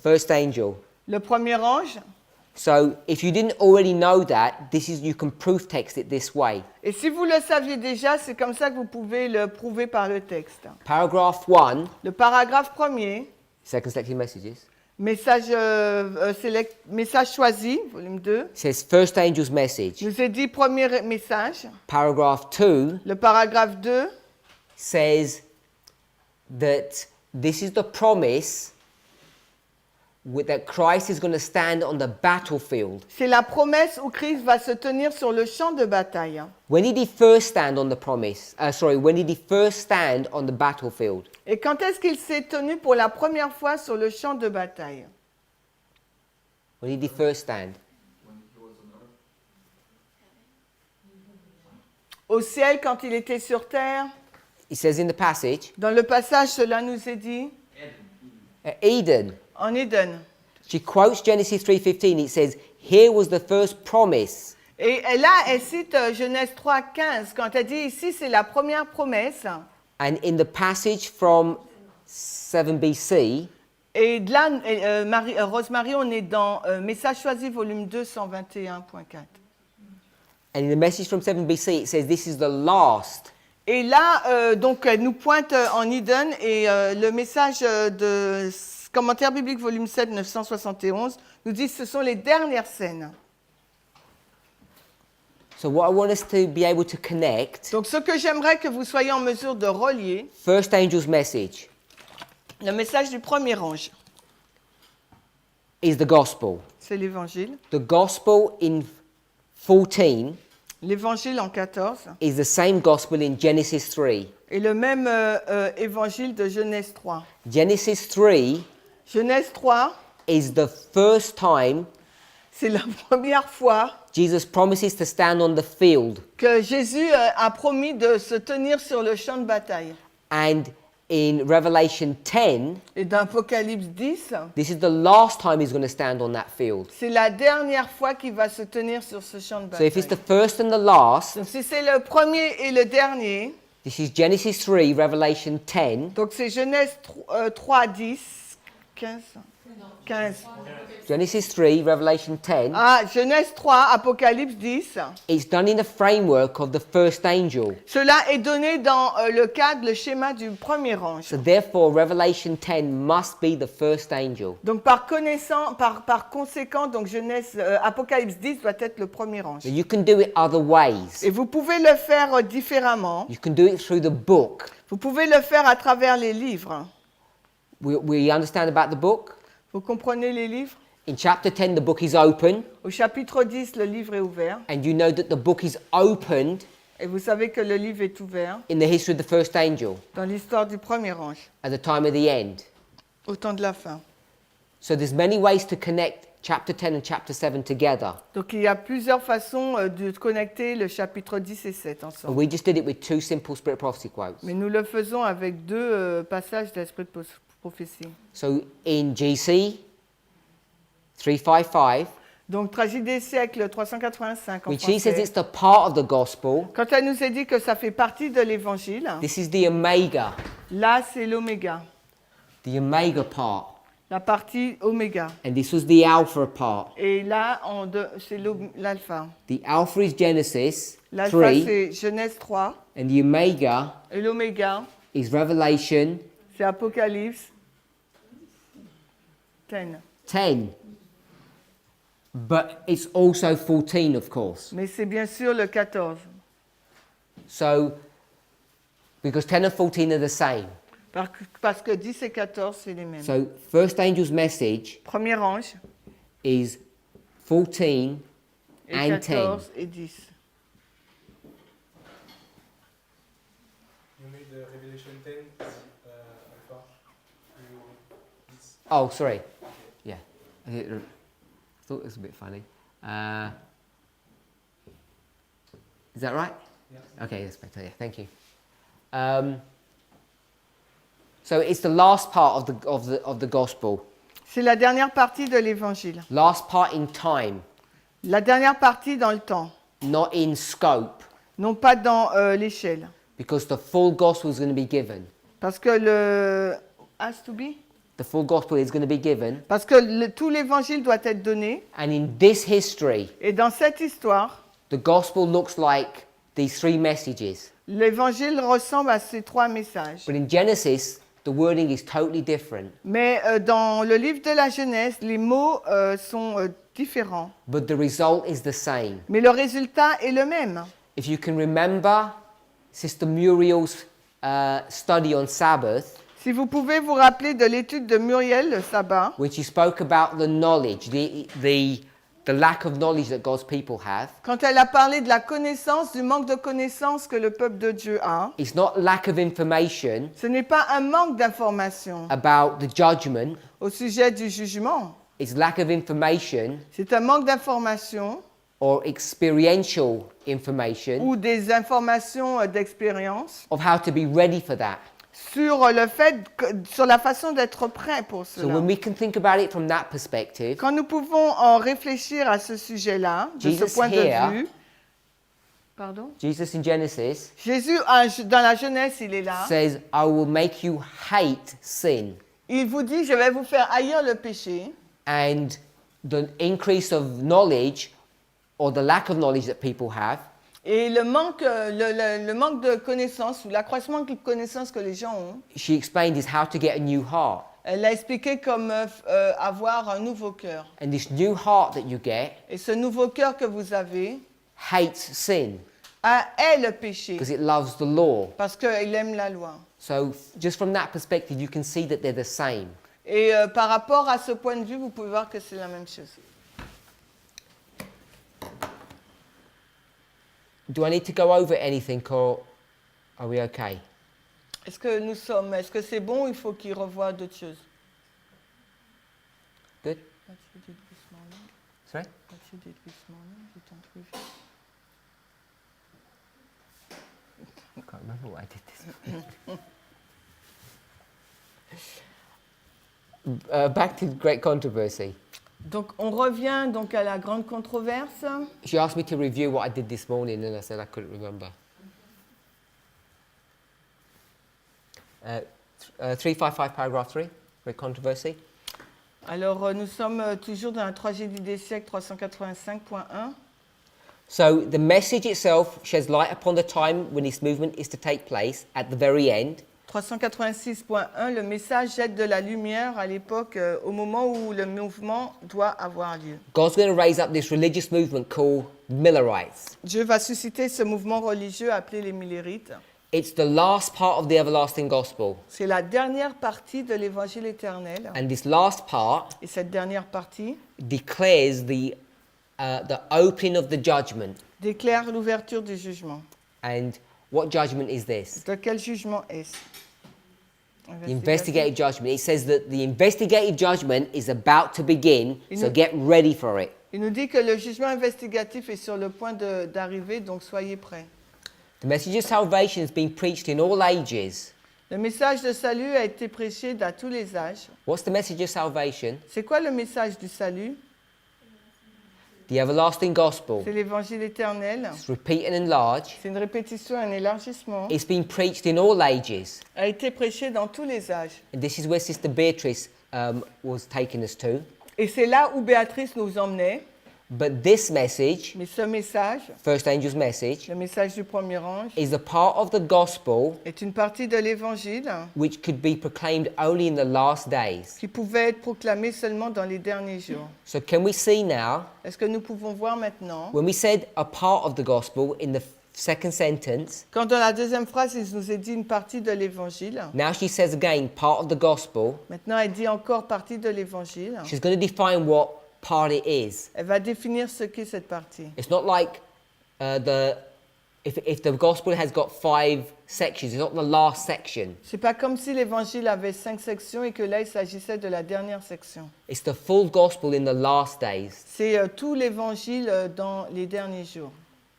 First angel. Le premier ange. So if you didn't already know that, you can proof text it this way. Et si vous le saviez déjà, c'est comme ça que vous pouvez le prouver par le texte. Paragraph 1, Le paragraphe premier, second selected messages, message, message choisi, volume 2, says first angel's message. nous est dit premier message. Paragraph 2 Le paragraphe 2 says that this is the promise that Christ is going to stand on the battlefield. C'est la promesse où Christ va se tenir sur le champ de bataille. When did he first stand on the when did he first stand on the battlefield? Et quand est-ce qu'il s'est tenu pour la première fois sur le champ de bataille? When did he first stand? when he was on earth. Au ciel, quand il était sur terre? It says in the passage, Dans le passage, cela nous est dit. Eden. En Éden. She quotes Genesis 3:15. It says, "Here was the first promise." Et là, elle cite Genèse 3:15, quand elle dit ici, c'est la première promesse. And in the passage from 7 BC, Et de là, Rosemary, on est dans Message choisi, volume 2, 121.4. and in the message from 7 BC, it says, "This is the last." Et là, donc, elle nous pointe en Eden, et le message de Commentaire biblique, volume 7, 971, nous dit que ce sont les dernières scènes. So what I want us to be able to connect, Donc, ce que j'aimerais que vous soyez en mesure de relier, first angel's message le message du premier ange, is the gospel. c'est l'évangile. The gospel in 14 L'évangile en 14, is the same gospel in Genesis 3. et le même évangile de Genèse 3. Genesis 3 Genèse 3, is the first time c'est la première fois Jesus promises to stand on the field. que Jésus a promis de se tenir sur le champ de bataille. And in Revelation 10, Et dans Apocalypse 10, this is the last time he's going to stand on that field. c'est la dernière fois qu'il va se tenir sur ce champ de So if it's bataille. the first and the last, Donc si c'est le premier et le dernier, this is Genesis 3, Revelation 10. donc c'est Genèse 3, 10, 15. Genesis 3, Revelation 10. Ah, Genèse 3, Apocalypse 10. It's done in the framework of the first angel. Cela est donné dans le cadre, le schéma du premier ange. So therefore, Revelation 10 must be the first angel. Donc par conséquent, donc Apocalypse 10 doit être le premier ange. So you can do it other ways. Et vous pouvez le faire différemment. You can do it through the book. Vous pouvez le faire à travers les livres. We understand about the book? Vous comprenez les livres? In chapter 10, the book is open, Au chapitre 10, le livre est ouvert. and you know that the book is opened Et vous savez que le livre est ouvert in the history of the first angel dans l'histoire du premier ange, at the time of the end. au temps de la fin. So there's many ways to connect chapter 10 and chapter 7 together. Donc il y a plusieurs façons de connecter le chapitre 10 et 7 And ensemble. we just did it with two simple Spirit prophecy quotes. Mais nous le faisons avec deux passages d'esprit de prophétie. So in GC 355, Donc Tragédie des siècles 385 en when she says français. it's the part of the gospel, Quand elle nous a dit que ça fait partie de l'évangile, this is the omega, là c'est l'oméga, the omega part. la partie oméga. And this was the alpha part. Et là c'est l'alpha. The alpha is Genesis L'alpha 3, c'est Genèse 3 and the omega et l'oméga is Revelation c'est Apocalypse 10. 10. But it's also 14, of course. Mais c'est bien sûr le 14. So, because 10 and 14 are the same. Parce que 10 et 14 c'est les mêmes. So, first angel's message Premier ange is 14 et and 14 et 10. You made the Revelation 10 alpha. Oh, sorry. Yeah. I thought it was a bit funny. Is that right? Yeah. Okay, that's better. Yeah, thank you. So it's the last part of the gospel. C'est la dernière partie de l'évangile. Last part in time, La dernière partie dans le temps, not in scope, non pas dans l'échelle. because the full gospel is going to be given. Parce que le has to be. The full gospel is going to be given. Parce que tout l'évangile doit être donné. And in this history, Et dans cette histoire, the gospel looks like these three messages. l'évangile ressemble à ces trois messages. But in Genesis, the wording is totally different. Mais dans le livre de la Genèse, les mots sont différents. But the result is the same. Mais le résultat est le même. If you can remember Sister Muriel's study on Sabbath, Si vous pouvez vous rappeler de l'étude de Muriel le sabbat, when she spoke about the knowledge, the lack of knowledge that God's people have, quand elle a parlé de la connaissance, du manque de connaissance que le peuple de Dieu a, it's not lack of information ce n'est pas un manque d'information about the judgment, au sujet du jugement. it's lack of information C'est un manque d'information or experiential information ou des informations d'expérience of how to be ready for that. sur le fait, sur la façon d'être prêt pour So cela. when we can think about it from that perspective, Quand nous pouvons en réfléchir à ce sujet-là, de ce Jesus point de here- vue, pardon, Jesus in Genesis Jésus, dans la jeunesse, il est là. says, I will make you hate sin. Il vous dit, je vais vous faire haïr le péché. And the increase of knowledge or the lack of knowledge that people have Et le manque de connaissances ou l'accroissement de connaissances que les gens ont, she explained is how to get a new heart. elle l'a expliqué comme avoir un nouveau cœur. And this new heart that you get Et ce nouveau cœur que vous avez hates sin est le péché because it loves the law. parce qu'il aime la loi. So just from that perspective, you can see that they're the same. Et par rapport à ce point de vue, vous pouvez voir que c'est la même chose. Do I need to go over anything or are we okay? Est-ce que c'est bon ou il faut qu'il revoie d'autres choses? Good? What you did this morning? Sorry? What you did this morning? You don't review. I can't remember what I did this. Back to great controversy. Donc on revient donc à la grande controverse. She asked me to review what I did this morning, and I said I couldn't remember. 355, paragraph 3, great controversy. Alors nous sommes toujours dans la tragédie des siècles 385.1. So the message itself sheds light upon the time when this movement is to take place at the very end. 386.1, le message jette de la lumière à l'époque, au moment où le mouvement doit avoir lieu. God's going to raise up this religious movement called Millerites. Dieu va susciter ce mouvement religieux appelé les Millérites. It's the last part of the everlasting gospel. C'est la dernière partie de l'évangile éternel. And this last part Et cette dernière partie declares the opening of the judgment. déclare l'ouverture du jugement. And what judgment is this? De quel jugement est-ce? The investigative judgment. It says that the investigative judgment is about to begin, so get ready for it. Il nous dit que le jugement investigatif est sur le point d'arriver, donc soyez prêts. The message of salvation has been preached in all ages. Le message de salut a été prêché à tous les âges. What's the message of salvation? C'est quoi le message du salut? The everlasting gospel. C'est l'évangile éternel. It's repeat and enlarge. C'est une répétition, un élargissement. It's been preached in all ages. A été prêché dans tous les âges. And this is where Sister Beatrice was taking us to. Et c'est là où Béatrice nous emmenait. But this message, Mais ce message, first angel's message, le message du premier ange, is a part of the gospel est une partie de l'évangile which could be proclaimed only in the last days. qui pouvait être proclamée seulement dans les derniers jours. So can we see now, Est-ce que nous pouvons voir maintenant, when we said a part of the gospel in the second sentence, quand dans la deuxième phrase, il nous est dit une partie de l'évangile, now she says again part of the gospel, maintenant elle dit encore partie de l'évangile, she's going to define what part it is. elle va définir ce qu'est cette partie. It's not like if the gospel has got 5 sections, it's not the last section. C'est pas comme si l'évangile avait 5 sections et que là il s'agissait de la dernière section. It's the full gospel in the last days. C'est tout l'évangile dans les derniers jours.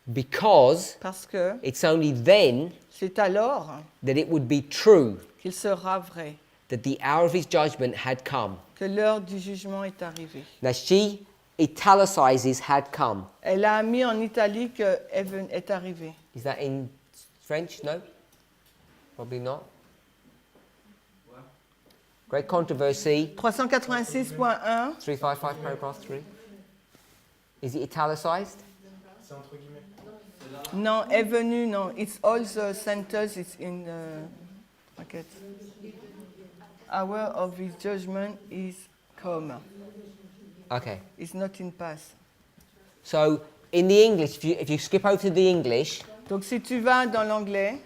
Because Parce que it's only then c'est alors that it would be true qu'il sera vrai, that the hour of his judgment had come. que l'heure du jugement est arrivée. Now she italicizes had come. Elle a mis en italique est arrivée. Is that in French? No? Probably not. Great controversy. 386.1, 355 paragraph 3. Is it italicized? C'est entre guillemets. non, est venu, non. It's all the sentence, it's in the bracket. Hour of his judgment is come. Okay. It's not in past. So in the English, if you skip over to the English, Donc si tu vas dans l'anglais,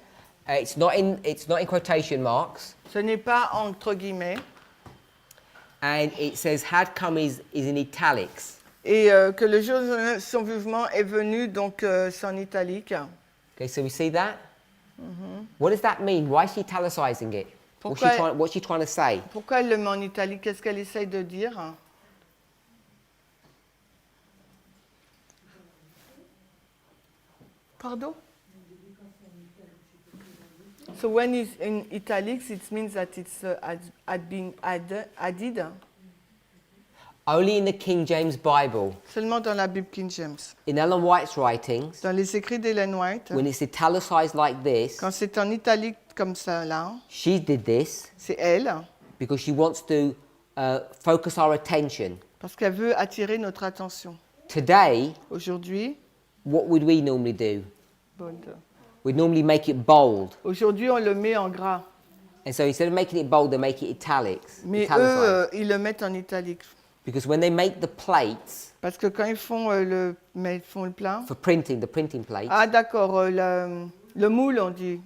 It's not in quotation marks, Ce n'est pas entre guillemets. and it says had come is in italics. Et que le jour de son mouvement est venu, donc c'est en italique. Okay, so we see that. What does that mean? Why is she italicizing it? Pourquoi- What's she trying to say? Pourquoi elle le met en italique? Qu'est-ce qu'elle essaye de dire? Pardon? So when it's in italics, it means that it's had been added. Only in the King James Bible, Seulement dans la Bible King James. in Ellen White's writings, Dans les écrits d'Ellen White, when it's italicized like this, quand c'est en italique comme ça, là, she did this c'est elle, because she wants to focus our attention. parce qu'elle veut attirer notre attention. Today, Aujourd'hui, what would we normally do? bold. We'd normally make it bold. Aujourd'hui, on le met en gras. And so instead of making it bold, they make it italics. Mais italicized. eux, ils le mettent en italique. Because when they make the plates Parce que quand ils font, ils font le plat. for printing, the printing plates, Ah, d'accord, le moule, on dit.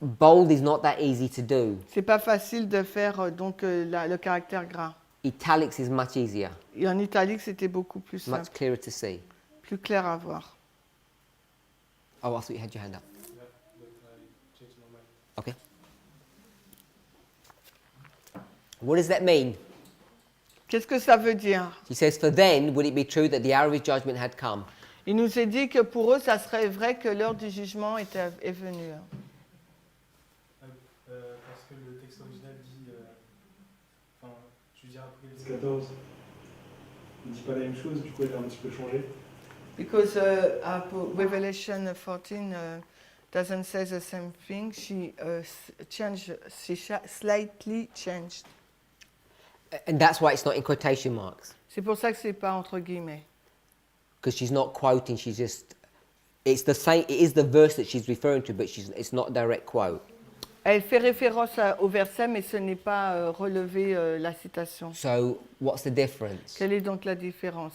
bold is not that easy to do. C'est pas facile de faire le caractère gras. Italics is much easier, Et en italique, c'était beaucoup plus much simple, clearer to see. plus clair à voir. Oh, I thought you had your hand up. Yeah, but I changed my mind. Okay. What does that mean? Qu'est-ce que ça veut dire? She says, for then would it be true that the hour of his judgment had come? Il nous est dit que pour eux, ça serait vrai que l'heure du jugement est venue. Parce que le texte original dit. Enfin, je veux dire, après le 14, il dit pas la même chose, du coup, elle a un petit peu changé. Because Revelation 14 doesn't say the same thing. She slightly changed. And that's why it's not in quotation marks. C'est pour ça que c'est pas entre guillemets. Because she's not quoting, she's just, it's the same, it is the verse that she's referring to, but it's not a direct quote. Elle fait référence au verset, mais ce n'est pas relevé la citation. So what's the difference? Quelle est donc la différence?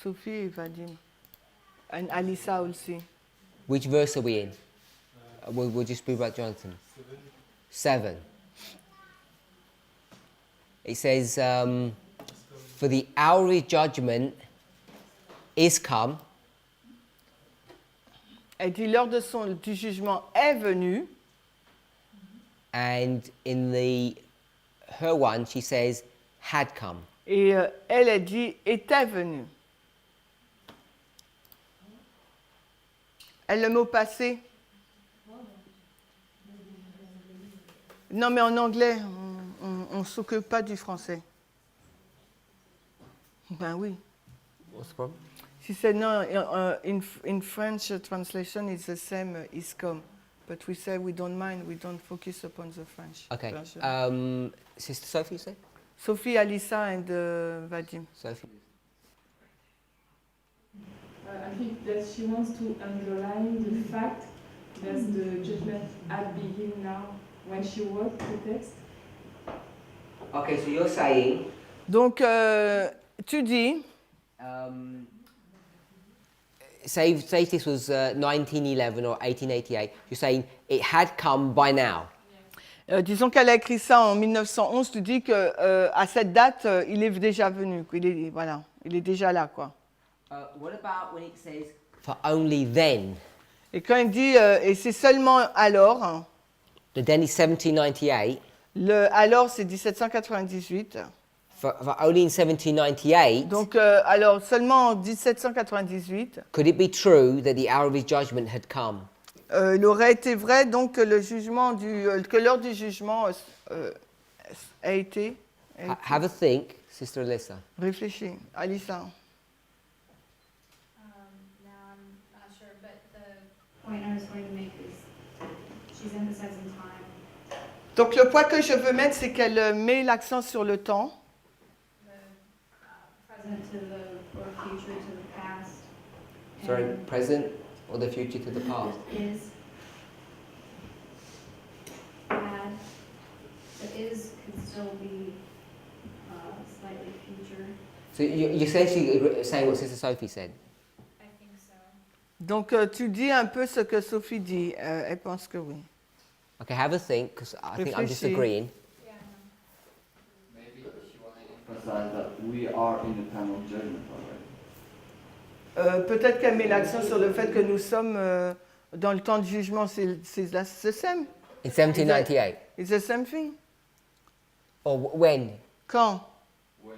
Sophie et Vadim. And Alissa aussi. Which verse are we in? We'll just read about Jonathan. 7. It says, for the hour of his judgment is come, Elle dit l'heure du jugement est venue. and in her one, she says, had come. Et elle dit était venue. Elle le mot passé. Non, mais en anglais, on ne s'occupe pas du français. Ben oui. What's the problem? She said no, in French translation it's the same, is come. But we say we don't mind, we don't focus upon the French Okay. version. Sister Sophie, you say? Sophie, Alissa and Vadim. Sophie. I think that she wants to underline the fact that the judgment had begun now when she wrote the text. Okay, so you're saying, Donc, tu dis, say if this was 1911 or 1888, you're saying it had come by now. disons qu'elle a écrit ça en 1911, tu dis que à cette date, il est déjà venu, il est déjà là, quoi. What about when it says for only then? Et quand il dit, et c'est seulement alors, hein, The then is 1798. alors c'est 1798. For only in 1798, Donc, alors seulement en 1798, could it be true that the hour of his judgment had come? il aurait été vrai donc que que l'heure du jugement a été. Have a think, Sister Alyssa. Réfléchis, Alissa. Now I'm not sure, but the point I was going to make is she's emphasizing time. Donc le point que je veux mettre, c'est qu'elle met l'accent sur le temps. The present to the or future to the past. Sorry, and present or the future to the past? Is had. The is could still be slightly future. So you're essentially saying what Sister Sophie said. I think so. Donc tu dis un peu ce que Sophie dit. Elle pense que oui. Okay, have a think, because I think I'm Réfléchis. disagreeing. Yeah, Maybe she wanted to emphasize that we are in the time of judgment already. Peut-être qu'elle met l'accent sur le fait que nous sommes dans le temps de jugement. C'est the same. In 1798. It's the same thing. Or when? Quand? When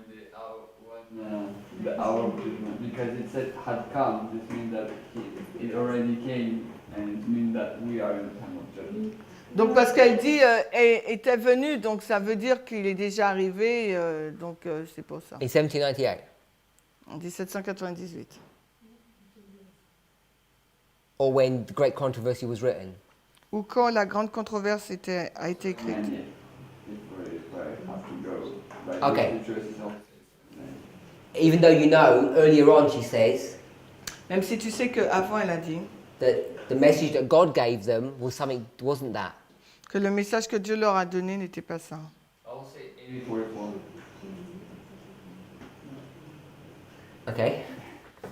the hour of judgment, because it said had come, this means that it already came, and it means that we are in the time of judgment. Donc parce qu'elle dit était venu, donc ça veut dire qu'il est déjà arrivé, donc c'est pour ça. In 1798. En 1798. Or when the Great Controversy was written. Ou quand la grande controverse a été écrite. And if I have to go, but Okay. the choice is also- Even though you know, earlier on she says Même si tu sais qu'avant elle a dit that the message that God gave them wasn't that. que le message que Dieu leur a donné n'était pas ça. I'll say 8044. Okay? but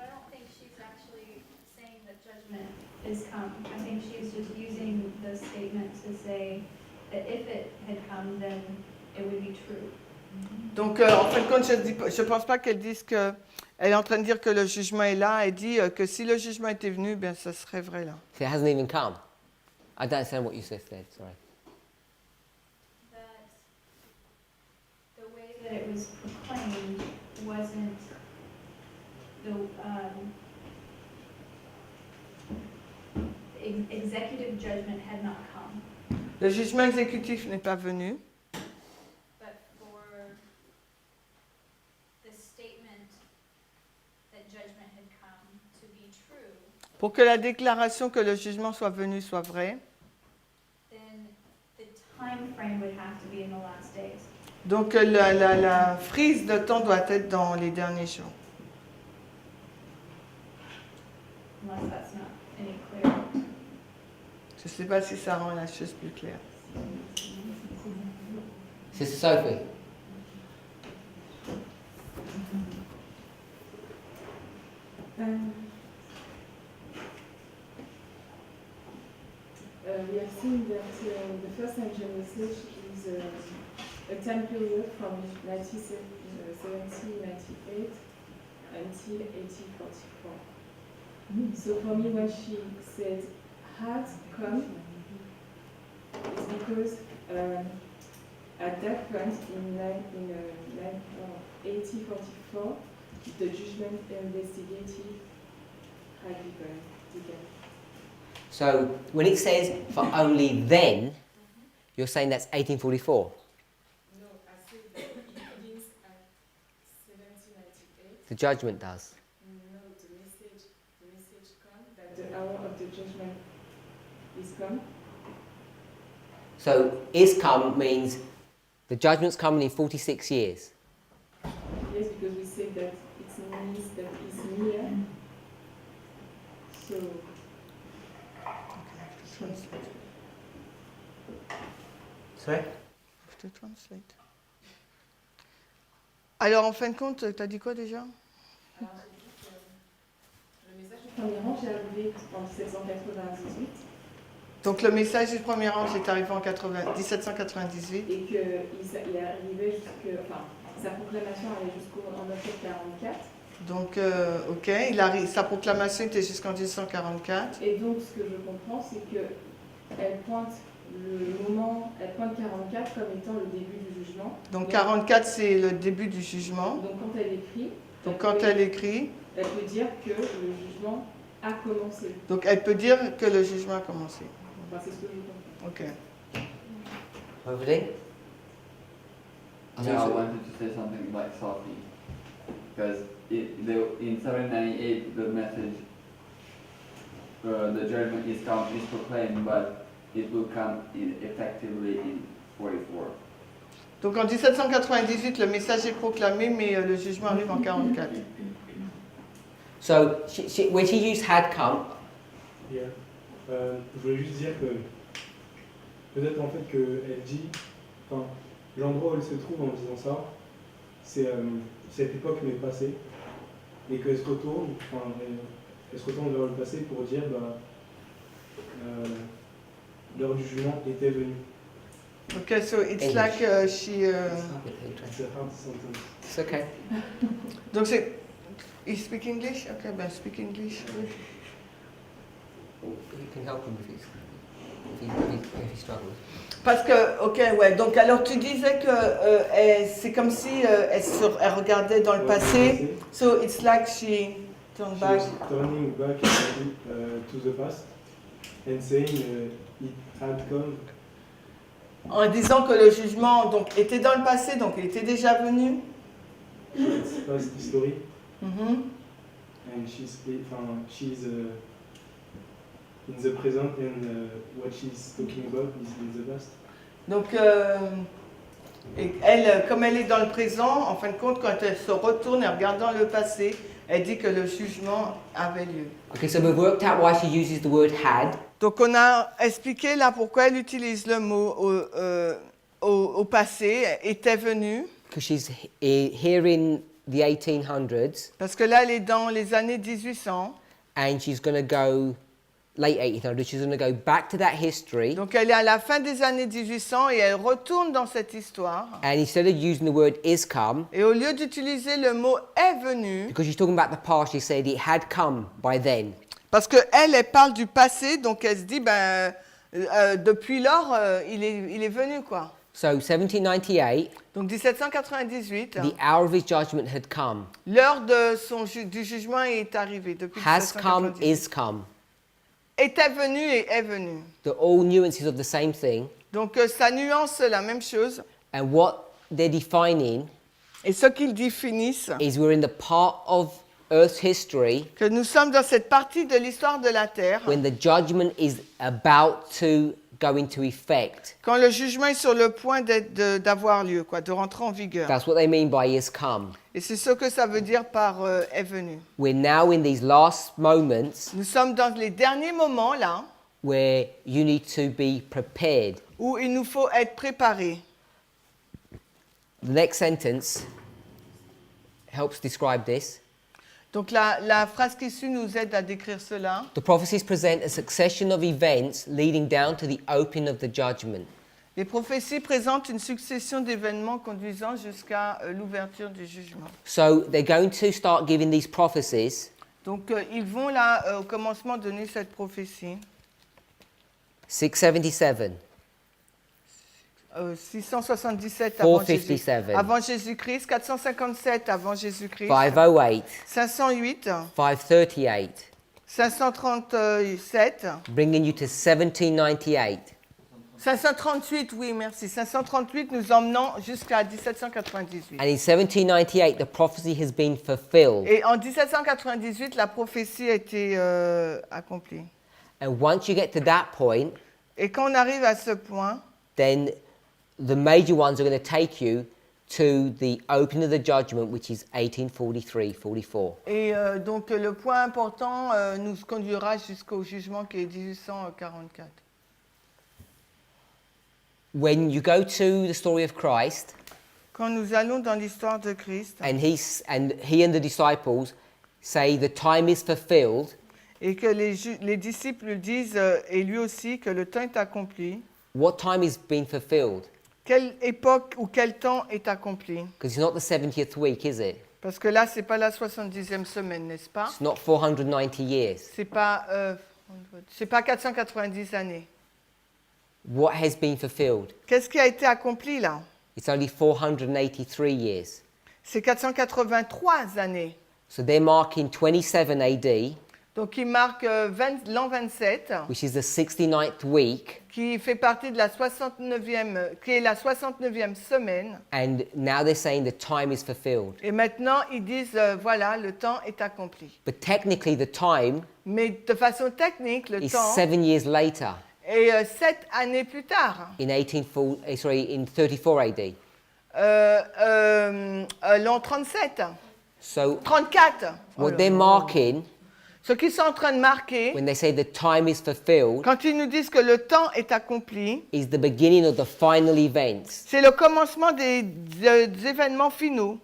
I don't think she's actually saying that judgment is come. I think she's just using the statement to say that if it had come, then it would be true. Donc en fin de compte, je ne pense pas qu'elle dise que elle est en train de dire que le jugement est là. Elle dit que si le jugement était venu, bien ça serait vrai là. So it hasn't even come. I don't understand what you said, sorry. That the way that it was proclaimed wasn't the executive judgment had not come, Le jugement exécutif n'est pas venu, but for the statement that judgment had come to be true, pour que la déclaration que le jugement soit venu soit vraie. then the time frame would have to be in the last days. Donc la frise de temps doit être dans les derniers jours. Unless that's not any clearer. Je ne sais pas si ça rend la chose plus claire. Sister Sophie. We have seen that the first angel message is a time period from 1798 until 1844. So for me, when she said had come, it's because at that point in 1844, the judgment investigative had begun. So when it says for only then, you're saying that's 1844. No, I said that it begins at 1798. The judgment does. No, the message comes that the hour of the judgment is come. So is come means the judgment's coming in 46 years. Yes, because we say that it means that it's near. So Sorry? Je te translate. Alors en fin de compte, tu as dit quoi déjà? alors j'ai dit que le message du premier ange est arrivé en 1798 Donc le message du premier ange est arrivé en 1798 et qu'il est arrivé sa proclamation allait jusqu'en octobre 44. Donc, ok, sa proclamation était jusqu'en 1944. Et donc, ce que je comprends, c'est qu'elle pointe elle pointe 44 comme étant le début du jugement. Donc, 44, c'est le début du jugement. Donc, quand elle écrit, elle peut dire que le jugement a commencé. Donc, elle peut dire que le jugement a commencé. Enfin, c'est ce que je comprends. Ok. Hopefully? No, I wanted to say something like Sophie, because in 798 the message, the judgment is proclaimed, but it will come effectively in 44. Donc, en 1798, le message est proclamé, mais le jugement arrive en 44. So when she used had come, Yeah. Je voulais juste dire que peut-être en fait qu'elle dit, enfin, l'endroit où elle se trouve en disant ça, c'est cette époque mais passée, et qu'elle se retourne, enfin, elle se retourne vers le passé pour dire l'heure du jugement était venue. Okay, so it's English. like she. It's a hard sentence. It's okay. Donc c'est. You speak English? Okay, ben speak English. You can help him if he struggles. Parce que, ok, ouais. Donc alors tu disais que c'est comme si elle regardait dans le passé. So it's like she turned She back. was turning back to the past and saying it had come. En disant que le jugement donc était dans le passé, donc il était déjà venu. It's past history Mhm. and she's in the present and what she's talking about is in the past. Donc et elle, comme elle est dans le présent, en fin de compte, quand elle se retourne et regarde dans le passé, elle dit que le jugement avait lieu. Okay, so we've worked out why she uses the word had. Donc on a expliqué là pourquoi elle utilise le mot au passé, était venue, Because she's here in the 1800s, parce que là elle est dans les années 1800, and she's going to go late 1800s. She's going to go back to that history, donc elle est à la fin des années 1800 et elle retourne dans cette histoire. and instead of using the word is come, Et au lieu d'utiliser le mot est venu, because she's talking about the past, she said it had come by then. parce que elle parle du passé, donc elle se dit depuis lors il est venu quoi. So 1798, Donc 1798, the hour of his judgment had come. l'heure de du jugement est arrivée depuis Has come 1798. is come. Était venu et est venu. They're all nuances of the same thing. Donc ça nuance la même chose. And what they're defining Et ce qu'ils définissent, is we're in the part of Earth's history que nous sommes dans cette partie de l'histoire de la Terre, when the judgment is about to go into effect. quand le jugement est sur le point d'avoir lieu, quoi, de rentrer en vigueur. That's what they mean by is come. Et c'est ce que ça veut dire par est venu. We're now in these last moments Nous sommes dans les derniers moments là where you need to be prepared. où il nous faut être préparés. The next sentence helps describe this. Donc la phrase qui suit nous aide à décrire cela. The prophecies present a succession of events leading down to the opening of the judgment. Les prophéties présentent une succession d'événements conduisant jusqu'à l'ouverture du jugement. So they're going to start giving these prophecies Donc ils vont là au commencement donner cette prophétie. 677, 677 457. avant Jésus-Christ, 457 avant Jésus-Christ, 508, 508, 538, 537, bringing you to 1798. 538, oui, merci. 538 nous emmenant jusqu'à 1798. And in 1798, the prophecy has been fulfilled. Et en 1798, la prophétie a été accomplie. And once you get to that point, Et quand on arrive à ce point, then the major ones are going to take you to the opening of the judgment, which is 1843-44. et donc le point important nous conduira jusqu'au jugement qui est 1844. When you go to the story of Christ, Quand nous allons dans l'histoire de Christ, and he and the disciples say the time is fulfilled, et que les disciples disent, et lui aussi, que le temps est accompli, what time is being fulfilled? quelle époque ou quel temps est accompli? Because it's not the 70th week, is it? Parce que là, ce n'est pas la 70e semaine, n'est-ce pas? It's not 490 years. C'est pas 490 années. What has been fulfilled? Qu'est-ce qui a été accompli là? It's only 483 years. C'est 483 années. So they're marking 27 AD, Donc il marque l'an 27, which is the 69th week, qui fait partie de la 69e, qui est la 69e semaine. and now they're saying the time is fulfilled. Et maintenant, ils disent, voilà, le temps est accompli. But technically, the time Mais de façon technique, le is temps 7 years later, est 7 années plus tard. in 34 AD. L'an 37, So 34. what they're marking Ce qu'ils sont en train de marquer, when they say the time is fulfilled quand ils nous disent que le temps est accompli, is the beginning of the final events. c'est le commencement des événements finaux.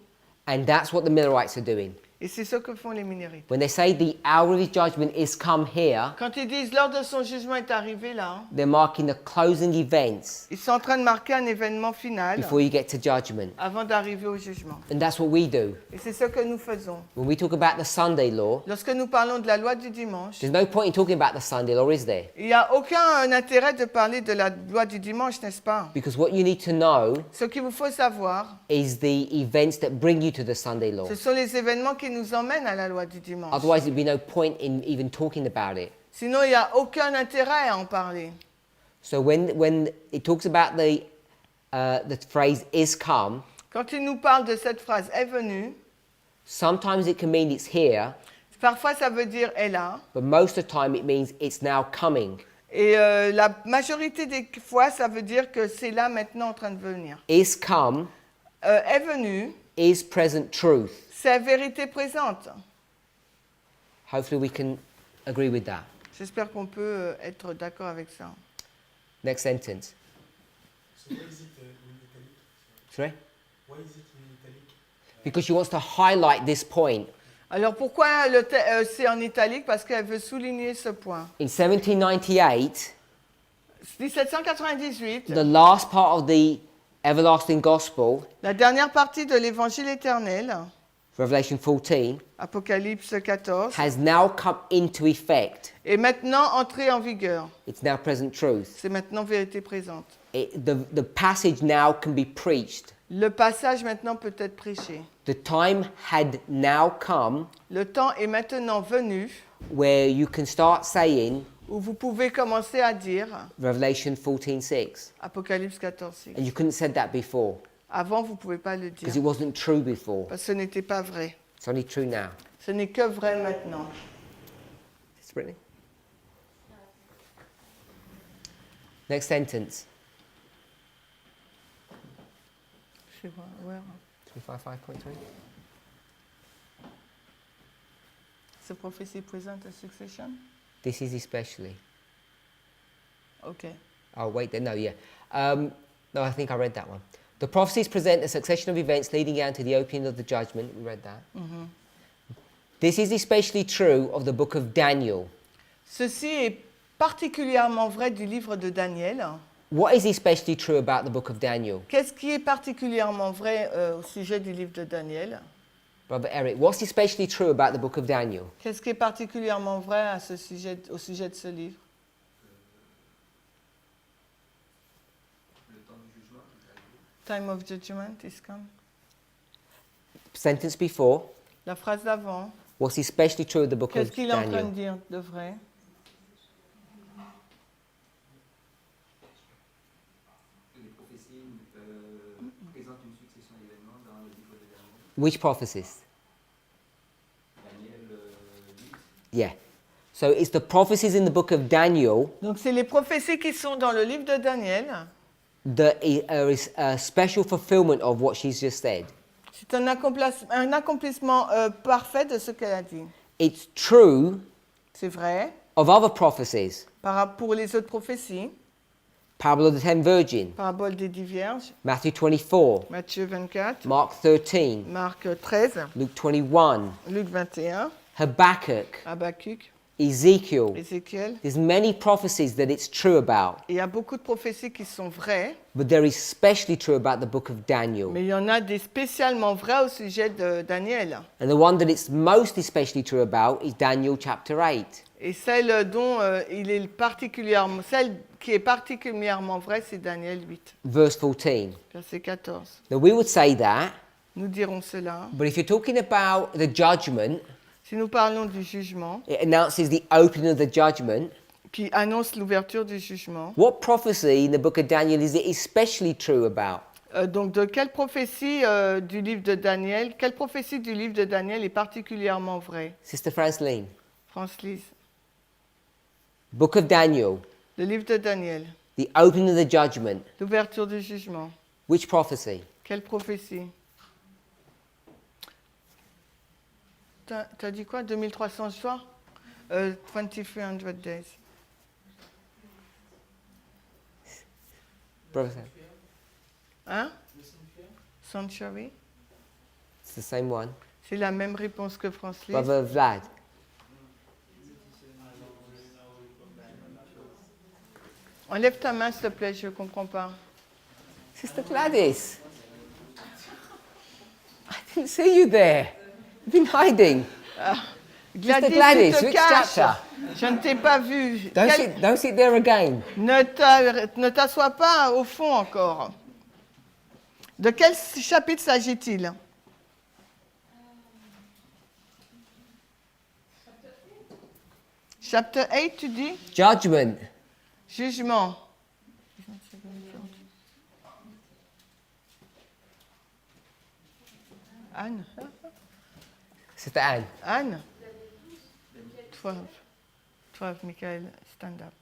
And that's what the Millerites are doing. Et c'est ce que font les minérites. When they say the hour of his judgment is come here, Quand ils disent l'heure de son jugement est arrivée là, they're marking the closing events ils sont en train de marquer un événement final before you get to judgment. avant d'arriver au jugement. And that's what we do. Et c'est ce que nous faisons. When we talk about the Sunday law, Lorsque nous parlons de la loi du dimanche, there's no point in talking about the Sunday law, is there? il n'y a aucun intérêt de parler de la loi du dimanche, n'est-ce pas? Because what you need to know Ce qu'il vous faut savoir, is the events that bring you to the Sunday law. ce sont les événements qui nous emmènent à la loi du dimanche. Otherwise, there'd be no point in even talking about it. Sinon, il n'y a aucun intérêt à en parler. So when it talks about the phrase is come, Quand il nous parle de cette phrase est venue, sometimes it can mean it's here, parfois ça veut dire est là, but most of the time it means it's now coming. et la majorité des fois ça veut dire que c'est là maintenant en train de venir. Is come Est venu, is present truth. c'est la vérité présente. Hopefully we can agree with that. J'espère qu'on peut être d'accord avec ça. Next sentence. So why is it in italic? Sorry? Why is it in italic? Because she wants to highlight this point. Alors pourquoi c'est en italique? Parce qu'elle veut souligner ce point. In 1798, 1798, the last part of the everlasting gospel, la dernière partie de l'évangile éternel, Revelation 14, Apocalypse 14, has now come into effect. est maintenant entrée en vigueur. It's now present truth. C'est maintenant vérité présente. The passage now can be preached. Le passage maintenant peut être prêché. The time had now come Le temps est maintenant venu where you can start saying où vous pouvez commencer à dire Revelation 14:6. Apocalypse 14, 6. And you couldn't have said that before Avant, vous ne pouvez pas le because dire it wasn't true before. parce que ce n'était pas vrai. It's only true now. Ce n'est que vrai maintenant. It's Brittany. Next sentence. Je sais pas, where? 355.3. The prophecy present a succession? This is especially. Okay. Oh, wait, no, yeah. No, I think I read that one. The prophecies present a succession of events leading down to the opening of the judgment. We read that. This is especially true of the book of Daniel. Ceci est particulièrement vrai du livre de Daniel. What is especially true about the book of Daniel? Qu'est-ce qui est particulièrement vrai au sujet du livre de Daniel? Brother Eric, what's especially true about the book of Daniel? Qu'est-ce qui est particulièrement vrai à au sujet de ce livre? Le temps du jugement qui est arrivé. Time of judgment is come. Sentence before. La phrase d'avant. What's especially true of the book Qu'est-ce of qu'il est en train de Daniel? dire de vrai? Les prophéties présentent une succession d'événements dans le livre de Daniel. Which prophecies? Daniel 8. Yeah. So it's the prophecies in the book of Daniel Donc c'est les prophéties qui sont dans le livre de Daniel. that is a special fulfillment of what she's just said. C'est un accomplissement parfait de ce qu'elle a dit. It's true C'est vrai. of other prophecies. Pour les autres prophéties, Parable of the Ten Virgins, parabole des 10 vierges, Matthew 24, Matthieu 24, Mark 13, Marc 13, Luke 21, Luc 21, Habakkuk, Habakkuk, Ezekiel. Ézéchiel. There's many prophecies that it's true about, Il y a beaucoup de prophéties qui sont vraies, but they're especially true about the book of Daniel. mais il y en a des spécialement vraies au sujet de Daniel. And the one that it's most especially true about is Daniel chapter 8. Et celle dont celle qui est particulièrement vraie, c'est Daniel 8, Verse 14. verset 14. Now we would say that, Nous dirons cela. but if you're talking about the judgment, Si nous parlons du jugement, it announces the opening of the judgment. qui annonce l'ouverture du jugement, What prophecy in the book of Daniel is it especially true about? donc de quelle prophétie du livre de Daniel, quelle prophétie du livre de Daniel est particulièrement vraie? Sister Franceline, France-Lise. book of Daniel, Le livre de Daniel, the opening of the judgment. l'ouverture du jugement. Which prophecy? Quelle prophétie? T'as dit quoi? 2300 jours? 2300 days. Brother, Hein? Century? it's the same one. C'est la même réponse que Francis. Brother Vlad. Enlève ta main, s'il te plaît, je ne comprends pas. Sister Gladys. I didn't see you there. You've been hiding. Gladys, Gladys, tu te which caches. chapter? Je ne t'ai pas vu. Don't sit there again. Ne t'assois pas au fond encore. De quel chapitre s'agit-il? Chapitre 8, tu dis? Judgment. Jugement. Anne? Sister Anne. Anne? 12, Michael, stand up.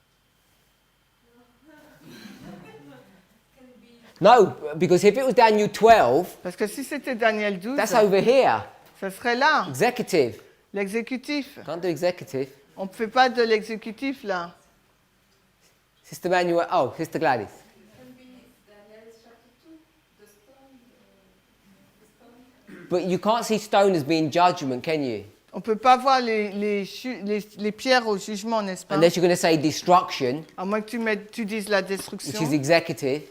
No, because if it was Daniel 12, Parce que si c'était Daniel 12, that's over here. ça serait là, Executive. l'exécutif. Can't do executive. On ne fait pas de l'exécutif là. Sister Manuel. Oh, Sister Gladys. But you can't see stone as being judgment, can you? On ne peut pas voir les pierres au jugement, n'est-ce pas? Unless you're going to say destruction, À moins que tu dises la which destruction. is executive.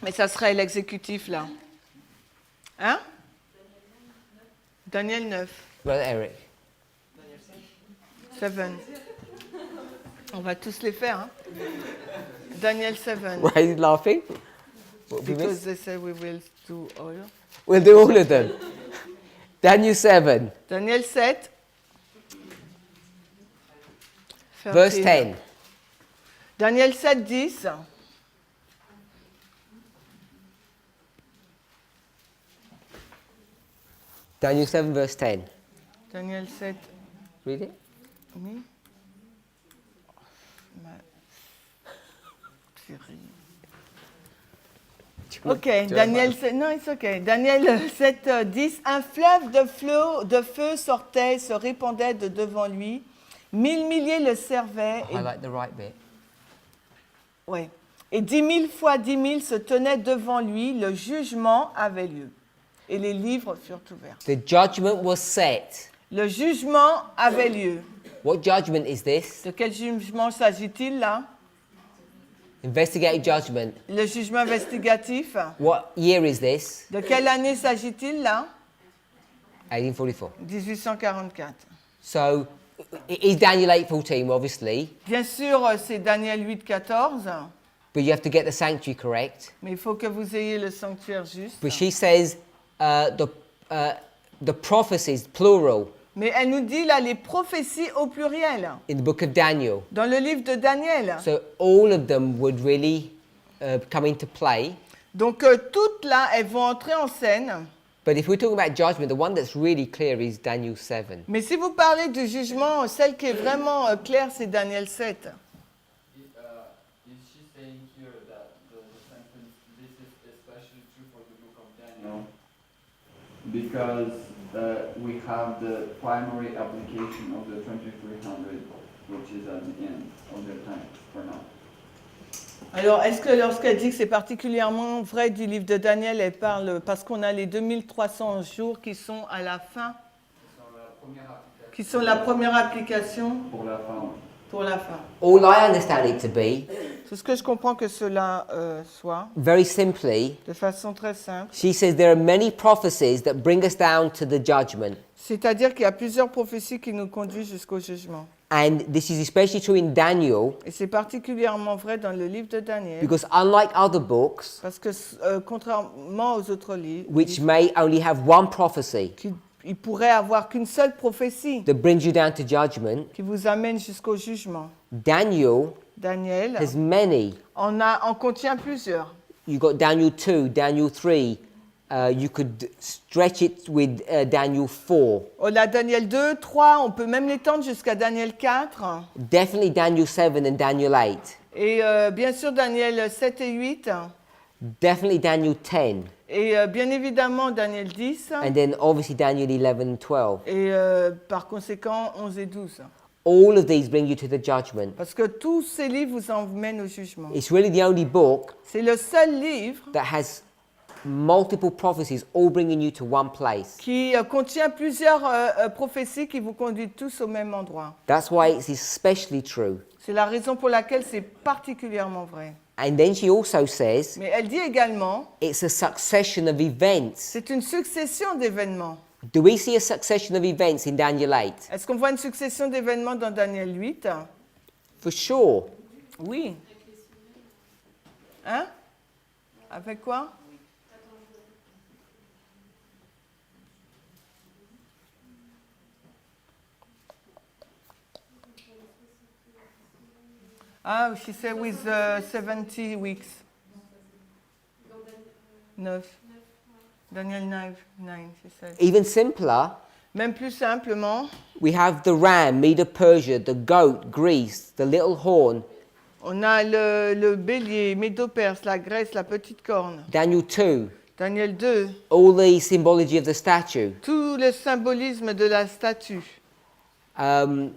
Mais ça serait l'exécutif là. Hein? Daniel 9. Brother Eric. 7. On va tous les faire. Hein? Daniel 7. Why is he laughing? What have we Because missed? they say we will do all. We'll do all of them. Daniel 7, Daniel 7. verse 10. Daniel 7, 10. Daniel 7, verse 10. Daniel 7. Read it. Oui. Thierry. Ok, Daniel 7, non, it's okay. Daniel 7, 10. Un fleuve de feu sortait, se répandait de devant lui. 1000 milliers le servaient. Highlight the right bit. Ouais. Et 10 000 fois 10 000 se tenaient devant lui. Le jugement avait lieu. Et les livres furent ouverts. The judgment was set. Le jugement avait lieu. What judgment is this? De quel jugement s'agit-il là? Investigative judgment. Le jugement investigatif. What year is this? De quelle année s'agit-il là? 1844. 1844. So, it is Daniel 8:14, obviously, Bien sûr, c'est Daniel 8, 14, but you have to get the sanctuary correct. mais il faut que vous ayez le sanctuaire juste. But she says the prophecies, plural, Mais elle nous dit là les prophéties au pluriel in the book of Daniel. dans le livre de Daniel. So all of them would really come into play. Donc toutes là, elles vont entrer en scène. But if we're talking about judgment, the one that's really clear is Daniel 7. Mais si vous parlez du jugement, celle qui est vraiment claire, c'est Daniel 7. Is she saying here that the sentence, this is especially true for the book of Daniel? Because we have the primary application of the 2300, which is at the end of their time for now. Alors, est-ce que lorsqu'elle dit que c'est particulièrement vrai du livre de Daniel, elle parle parce qu'on a les 2300 jours qui sont à la fin, qui sont la première application Pour la fin. pour la fin. All I understand it to be, C'est ce que je comprends que cela soit, very simply, de façon très simple. she says there are many prophecies that bring us down to the judgment. C'est-à-dire qu'il y a plusieurs prophéties qui nous conduisent jusqu'au jugement. And this is especially true in Daniel, Et c'est particulièrement vrai dans le livre de Daniel, because unlike other books, parce que contrairement aux autres livres, which may only have one prophecy il pourrait avoir qu'une seule prophétie that brings you down to judgment, qui vous amène jusqu'au jugement. Daniel Daniel has many. en contient plusieurs. You've got Daniel 2, Daniel 3. You could stretch it with Daniel 4. On a Daniel 2, 3, on peut même l'étendre jusqu'à Daniel 4. Definitely Daniel 7 and Daniel 8. Et bien sûr Daniel 7 et 8. Definitely Daniel 10. Et bien évidemment Daniel 10. And then obviously Daniel 11 and 12. Et par conséquent 11 et 12. All of these bring you to the judgment. Parce que tous ces livres vous emmènent au jugement. It's really the only book C'est le seul livre that has multiple prophecies all bringing you to one place. qui contient plusieurs prophéties qui vous conduisent tous au même endroit. That's why it's especially true. C'est la raison pour laquelle c'est particulièrement vrai. And then she also says Mais elle dit également, it's a succession of events. c'est une succession d'événements. Do we see a succession of events in Daniel 8? Est-ce qu'on voit une succession d'événements dans Daniel 8? For sure. Oui. Hein? Avec quoi? Ah, she said with 70 weeks. 9. Daniel 9, she said. Even simpler, Même plus simplement, we have the ram, Medo-Persia, the goat, Greece, the little horn, on a le bélier, Médo-Perse, la Grèce, la petite corne. Daniel 2, Daniel 2, all the symbology of the statue. tout le symbolisme de la statue. Then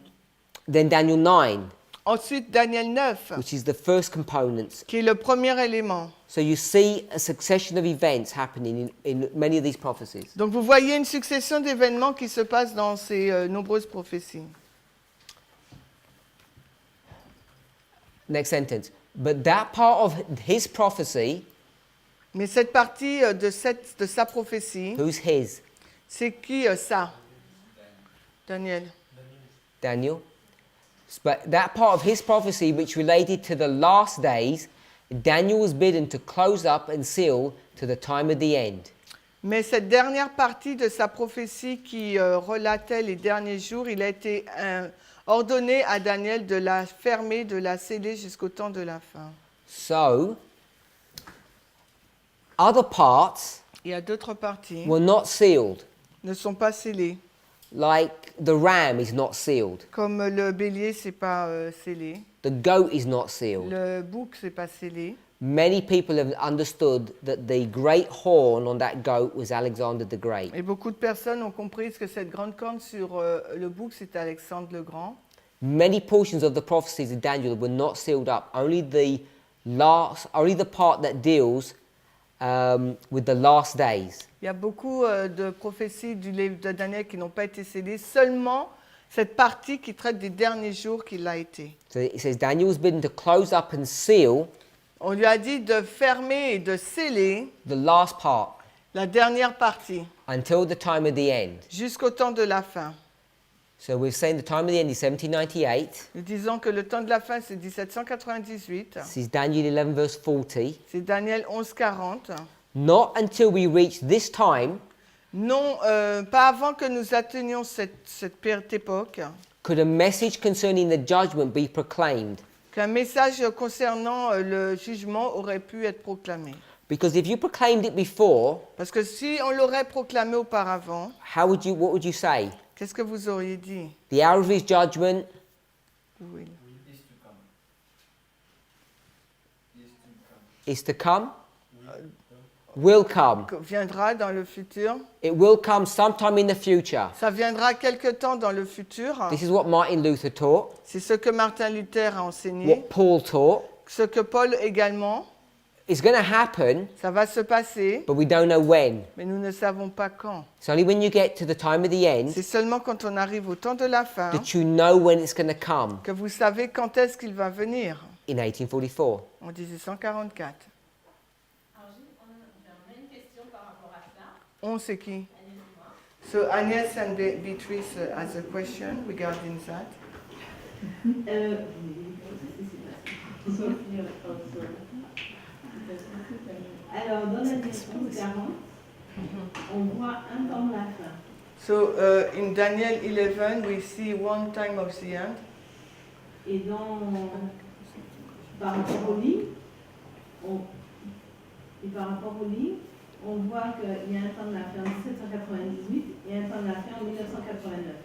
Daniel 9, Ensuite, Daniel 9, which is the first component. qui est le premier élément. So you see a succession of events happening in many of these prophecies. Donc vous voyez une succession d'événements qui se passent dans ces nombreuses prophéties. Next sentence. But that part of his prophecy, Mais cette partie de sa prophétie, who's his? c'est qui ça? Daniel. Daniel. But that part of his prophecy which related to the last days, Daniel was bidden to close up and seal to the time of the end. Mais cette dernière partie de sa prophétie qui relatait les derniers jours, il a été ordonné à Daniel de la fermer, de la sceller jusqu'au temps de la fin. So, other parts Il y a d'autres parties were not sealed, ne sont pas scellées. like the ram is not sealed, Comme le bélier, c'est pas scellé. the goat is not sealed. Le bouc, c'est pas scellé. Many people have understood that the great horn on that goat was Alexander the Great. Et beaucoup de personnes ont compris que cette grande corne sur le bouc, c'est Alexandre le Grand. Many portions of the prophecies of Daniel were not sealed up. Only the part that deals with the last days. Il y a beaucoup de prophéties du livre de Daniel qui n'ont pas été scellées. Seulement cette partie qui traite des derniers jours qui l'a été. So it says Daniel was bidden to close up and seal On lui a dit de fermer et de sceller the last part la dernière partie until the time of the end. jusqu'au temps de la fin. So we're saying the time of the end is 1798. Nous disons que le temps de la fin, c'est 1798. This is Daniel 11 verse 40. C'est Daniel 11:40. Not until we reach this time Non, pas avant que nous atteignions cette époque, could a message concerning the judgment be proclaimed. qu'un message concernant le jugement aurait pu être proclamé. Because if you proclaimed it before, Parce que si on l'aurait proclamé auparavant, what would you say? qu'est-ce que vous auriez dit? The hour of his judgment Oui. Is to come. Is to come. is to come, will come. Viendra dans le futur. It will come sometime in the future. Ça viendra quelque temps dans le futur. This is what Martin Luther taught, C'est ce que Martin Luther a enseigné. what Paul taught. Ce que Paul également. It's going to happen, Ça va se passer, but we don't know when. mais nous ne savons pas quand. It's only when you get to the time of the end C'est seulement quand on arrive au temps de la fin that you know when it's going to come que vous savez quand est-ce qu'il va venir, in 1844. en 1844. Alors, on a une question par rapport à ça. On sait qui? Agnès et moi. So Agnès and Beatrice has a question regarding that. Alors, dans la version 40, on voit un temps de la fin. So in Daniel 11 we see one time of the end. Et par rapport aux lignes, on voit qu'il y a un temps de la fin en 1798 et un temps de la fin en 1989.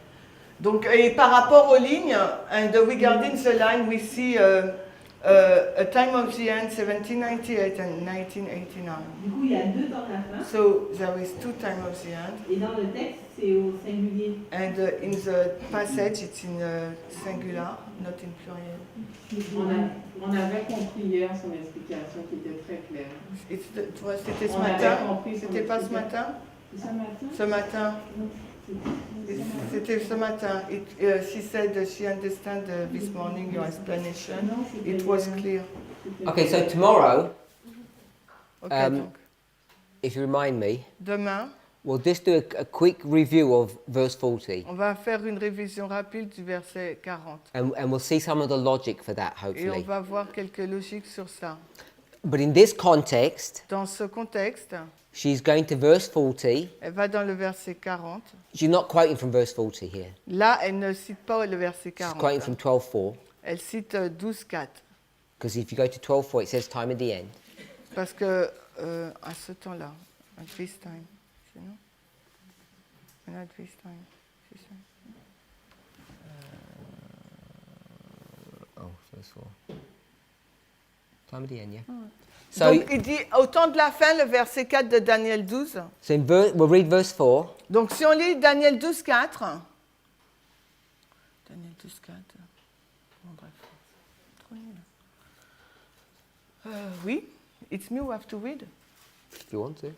Donc et par rapport aux lignes, and regarding the line we see a time of the end 1798 and 1989. Du coup, il y a deux temps de la fin. So there is two time of the end. Et dans le texte, c'est au singulier. And in the passage, it's in singular, not in pluriel. On avait compris hier son explication qui était très claire. C'était ce On avait matin? compris son C'était pas ce explication. matin? Ce matin? Ce matin. C'était ce matin. She said that she understand this morning your explanation. Non, c'était It was hier. clear. Okay, so tomorrow, Ok, donc. if you remind me, Demain, we'll just do a quick review of verse 40. on va faire une révision rapide du verset 40. And we'll see some of the logic for that, Et on hopefully. va voir quelques logiques sur ça. But in this context, Dans ce contexte, she's going to verse 40. elle va dans le verset 40. She's not quoting from verse 40 here. Là, elle ne cite pas le verset She's quoting 40. from 12:4. Elle cite 12.4. Because if you go to 12:4, it says time at the end. Parce que à ce temps-là, at this time, you know? And at this time, c'est ça. Oh, verse 4. Time at the end, yeah. So, donc, il dit, au temps de la fin, le verset 4 de Daniel 12. So we'll read verse 4. Donc, si on lit Daniel 12, 4. Daniel 12, 4. Bon, bref. Trop nul. Oui, it's me who have to read. If you want to.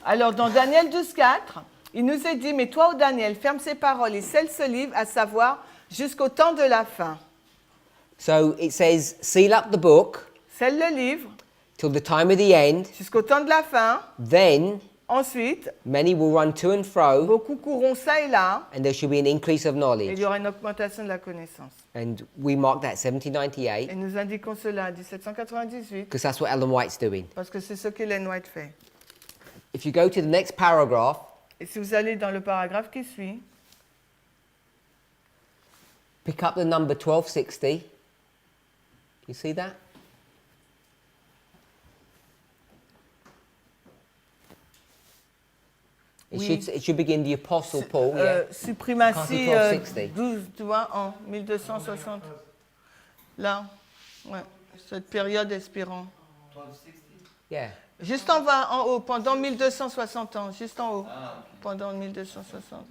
Alors, dans Daniel 12, 4, il nous est dit, mais toi, ô Daniel, ferme ces paroles et scelle ce livre, à savoir, jusqu'au temps de la fin. So it says, seal up the book Scelle le livre, till the time of the end. jusqu'au temps de la fin. Then Ensuite, many will run to and fro, beaucoup courront ça et là, and there shall be an increase of et il knowledge. y aura une augmentation de la connaissance. And we mark that 1798 Et nous indiquons cela en 1798, because that's what Ellen White's doing. parce que c'est ce qu'Ellen White fait. If you go to the next paragraph, Et si vous allez dans le paragraphe qui suit, pick up the number 1260. You see that? It should begin the Apostle Paul, yeah. suprématie Can't see 1260. 12, tu vois, en 1260. Là, ouais, cette période espérant. Yeah. Juste en bas, en haut, pendant 1260 ans, juste en haut, pendant 1260.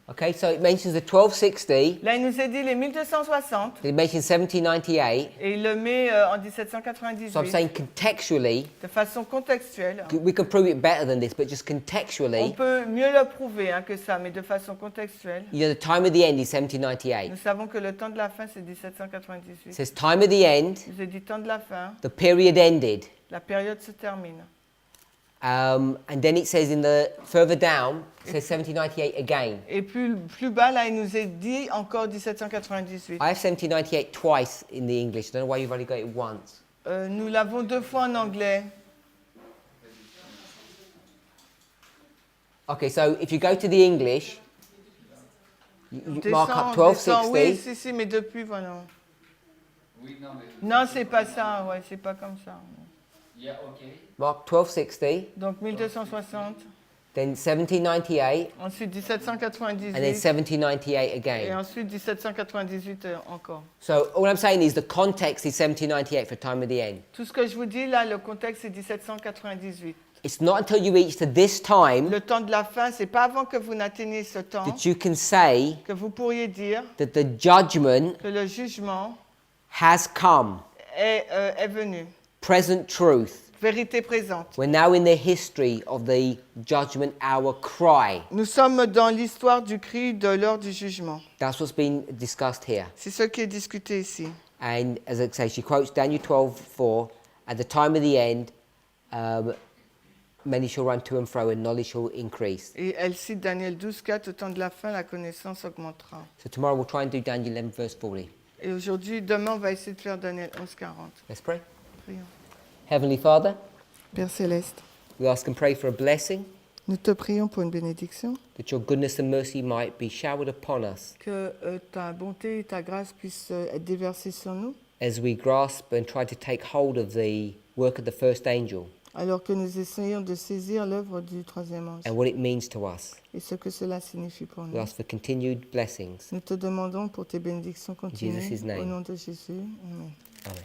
Okay, so it mentions the 1260, Là, il nous a dit les 1260, it mentions 1798. et il le met en So I'm 1798, saying contextually, de façon contextuelle. we can prove it better than this, but just On contextually, peut mieux le prouver que ça, mais de façon contextuelle. you know, the time of the end is 1798. Nous savons que le temps de la fin, c'est It 1798. says time of the end, Il nous a dit temps de la fin, the period ended. la période se termine. And then it says in the further down, it says 1798 again. Et plus bas, là, il nous est dit encore 1798. I have 1798 twice in the English. I don't know why you've only got it once. Nous l'avons 2 fois en anglais. Okay, so if you go to the English, you mark up Descends, oui, 1260. si, mais depuis, voilà. Oui, non, mais. Non, c'est pas ça, ouais, c'est pas comme ça. Yeah, okay. Mark 1260, Donc 1260, then 1798, ensuite and then 1798, 1798 et again. ensuite 1798 encore. So all I'm saying is the context is 1798 for time of the end. Tout ce que je vous dis là, le contexte, c'est 1798. It's not until you reach to this time Le temps de la fin, c'est pas avant que vous n'atteigniez ce temps that you can say que vous pourriez dire that the judgment que le jugement has come. est venu. Present truth. Vérité présente. We're now in the history of the judgment hour cry. Nous sommes dans l'histoire du cri de l'heure du jugement. That's what's been discussed here. C'est ce qui est discuté ici. And as I say, she quotes Daniel 12:4. At the time of the end, many shall run to and fro, and knowledge shall increase. Et elle cite Daniel 12, 4, au temps de la fin, la connaissance augmentera. So tomorrow we'll try and do Daniel 11 verse 40. Et aujourd'hui, demain, on va essayer de faire Daniel 11, 40. Let's pray. Prions. Heavenly Father, Père Céleste, we ask and pray for a blessing, nous te prions pour une bénédiction, that your goodness and mercy might be showered upon us que ta bonté et ta grâce puissent être déversées sur nous, as we grasp and try to take hold of the work of the first angel alors que nous essayons de saisir l'œuvre du troisième ange and what it means to us. et ce que cela signifie pour We nous. ask for continued blessings. Nous te demandons pour tes bénédictions continues Jesus' name. au nom de Jésus. Amen. Amen.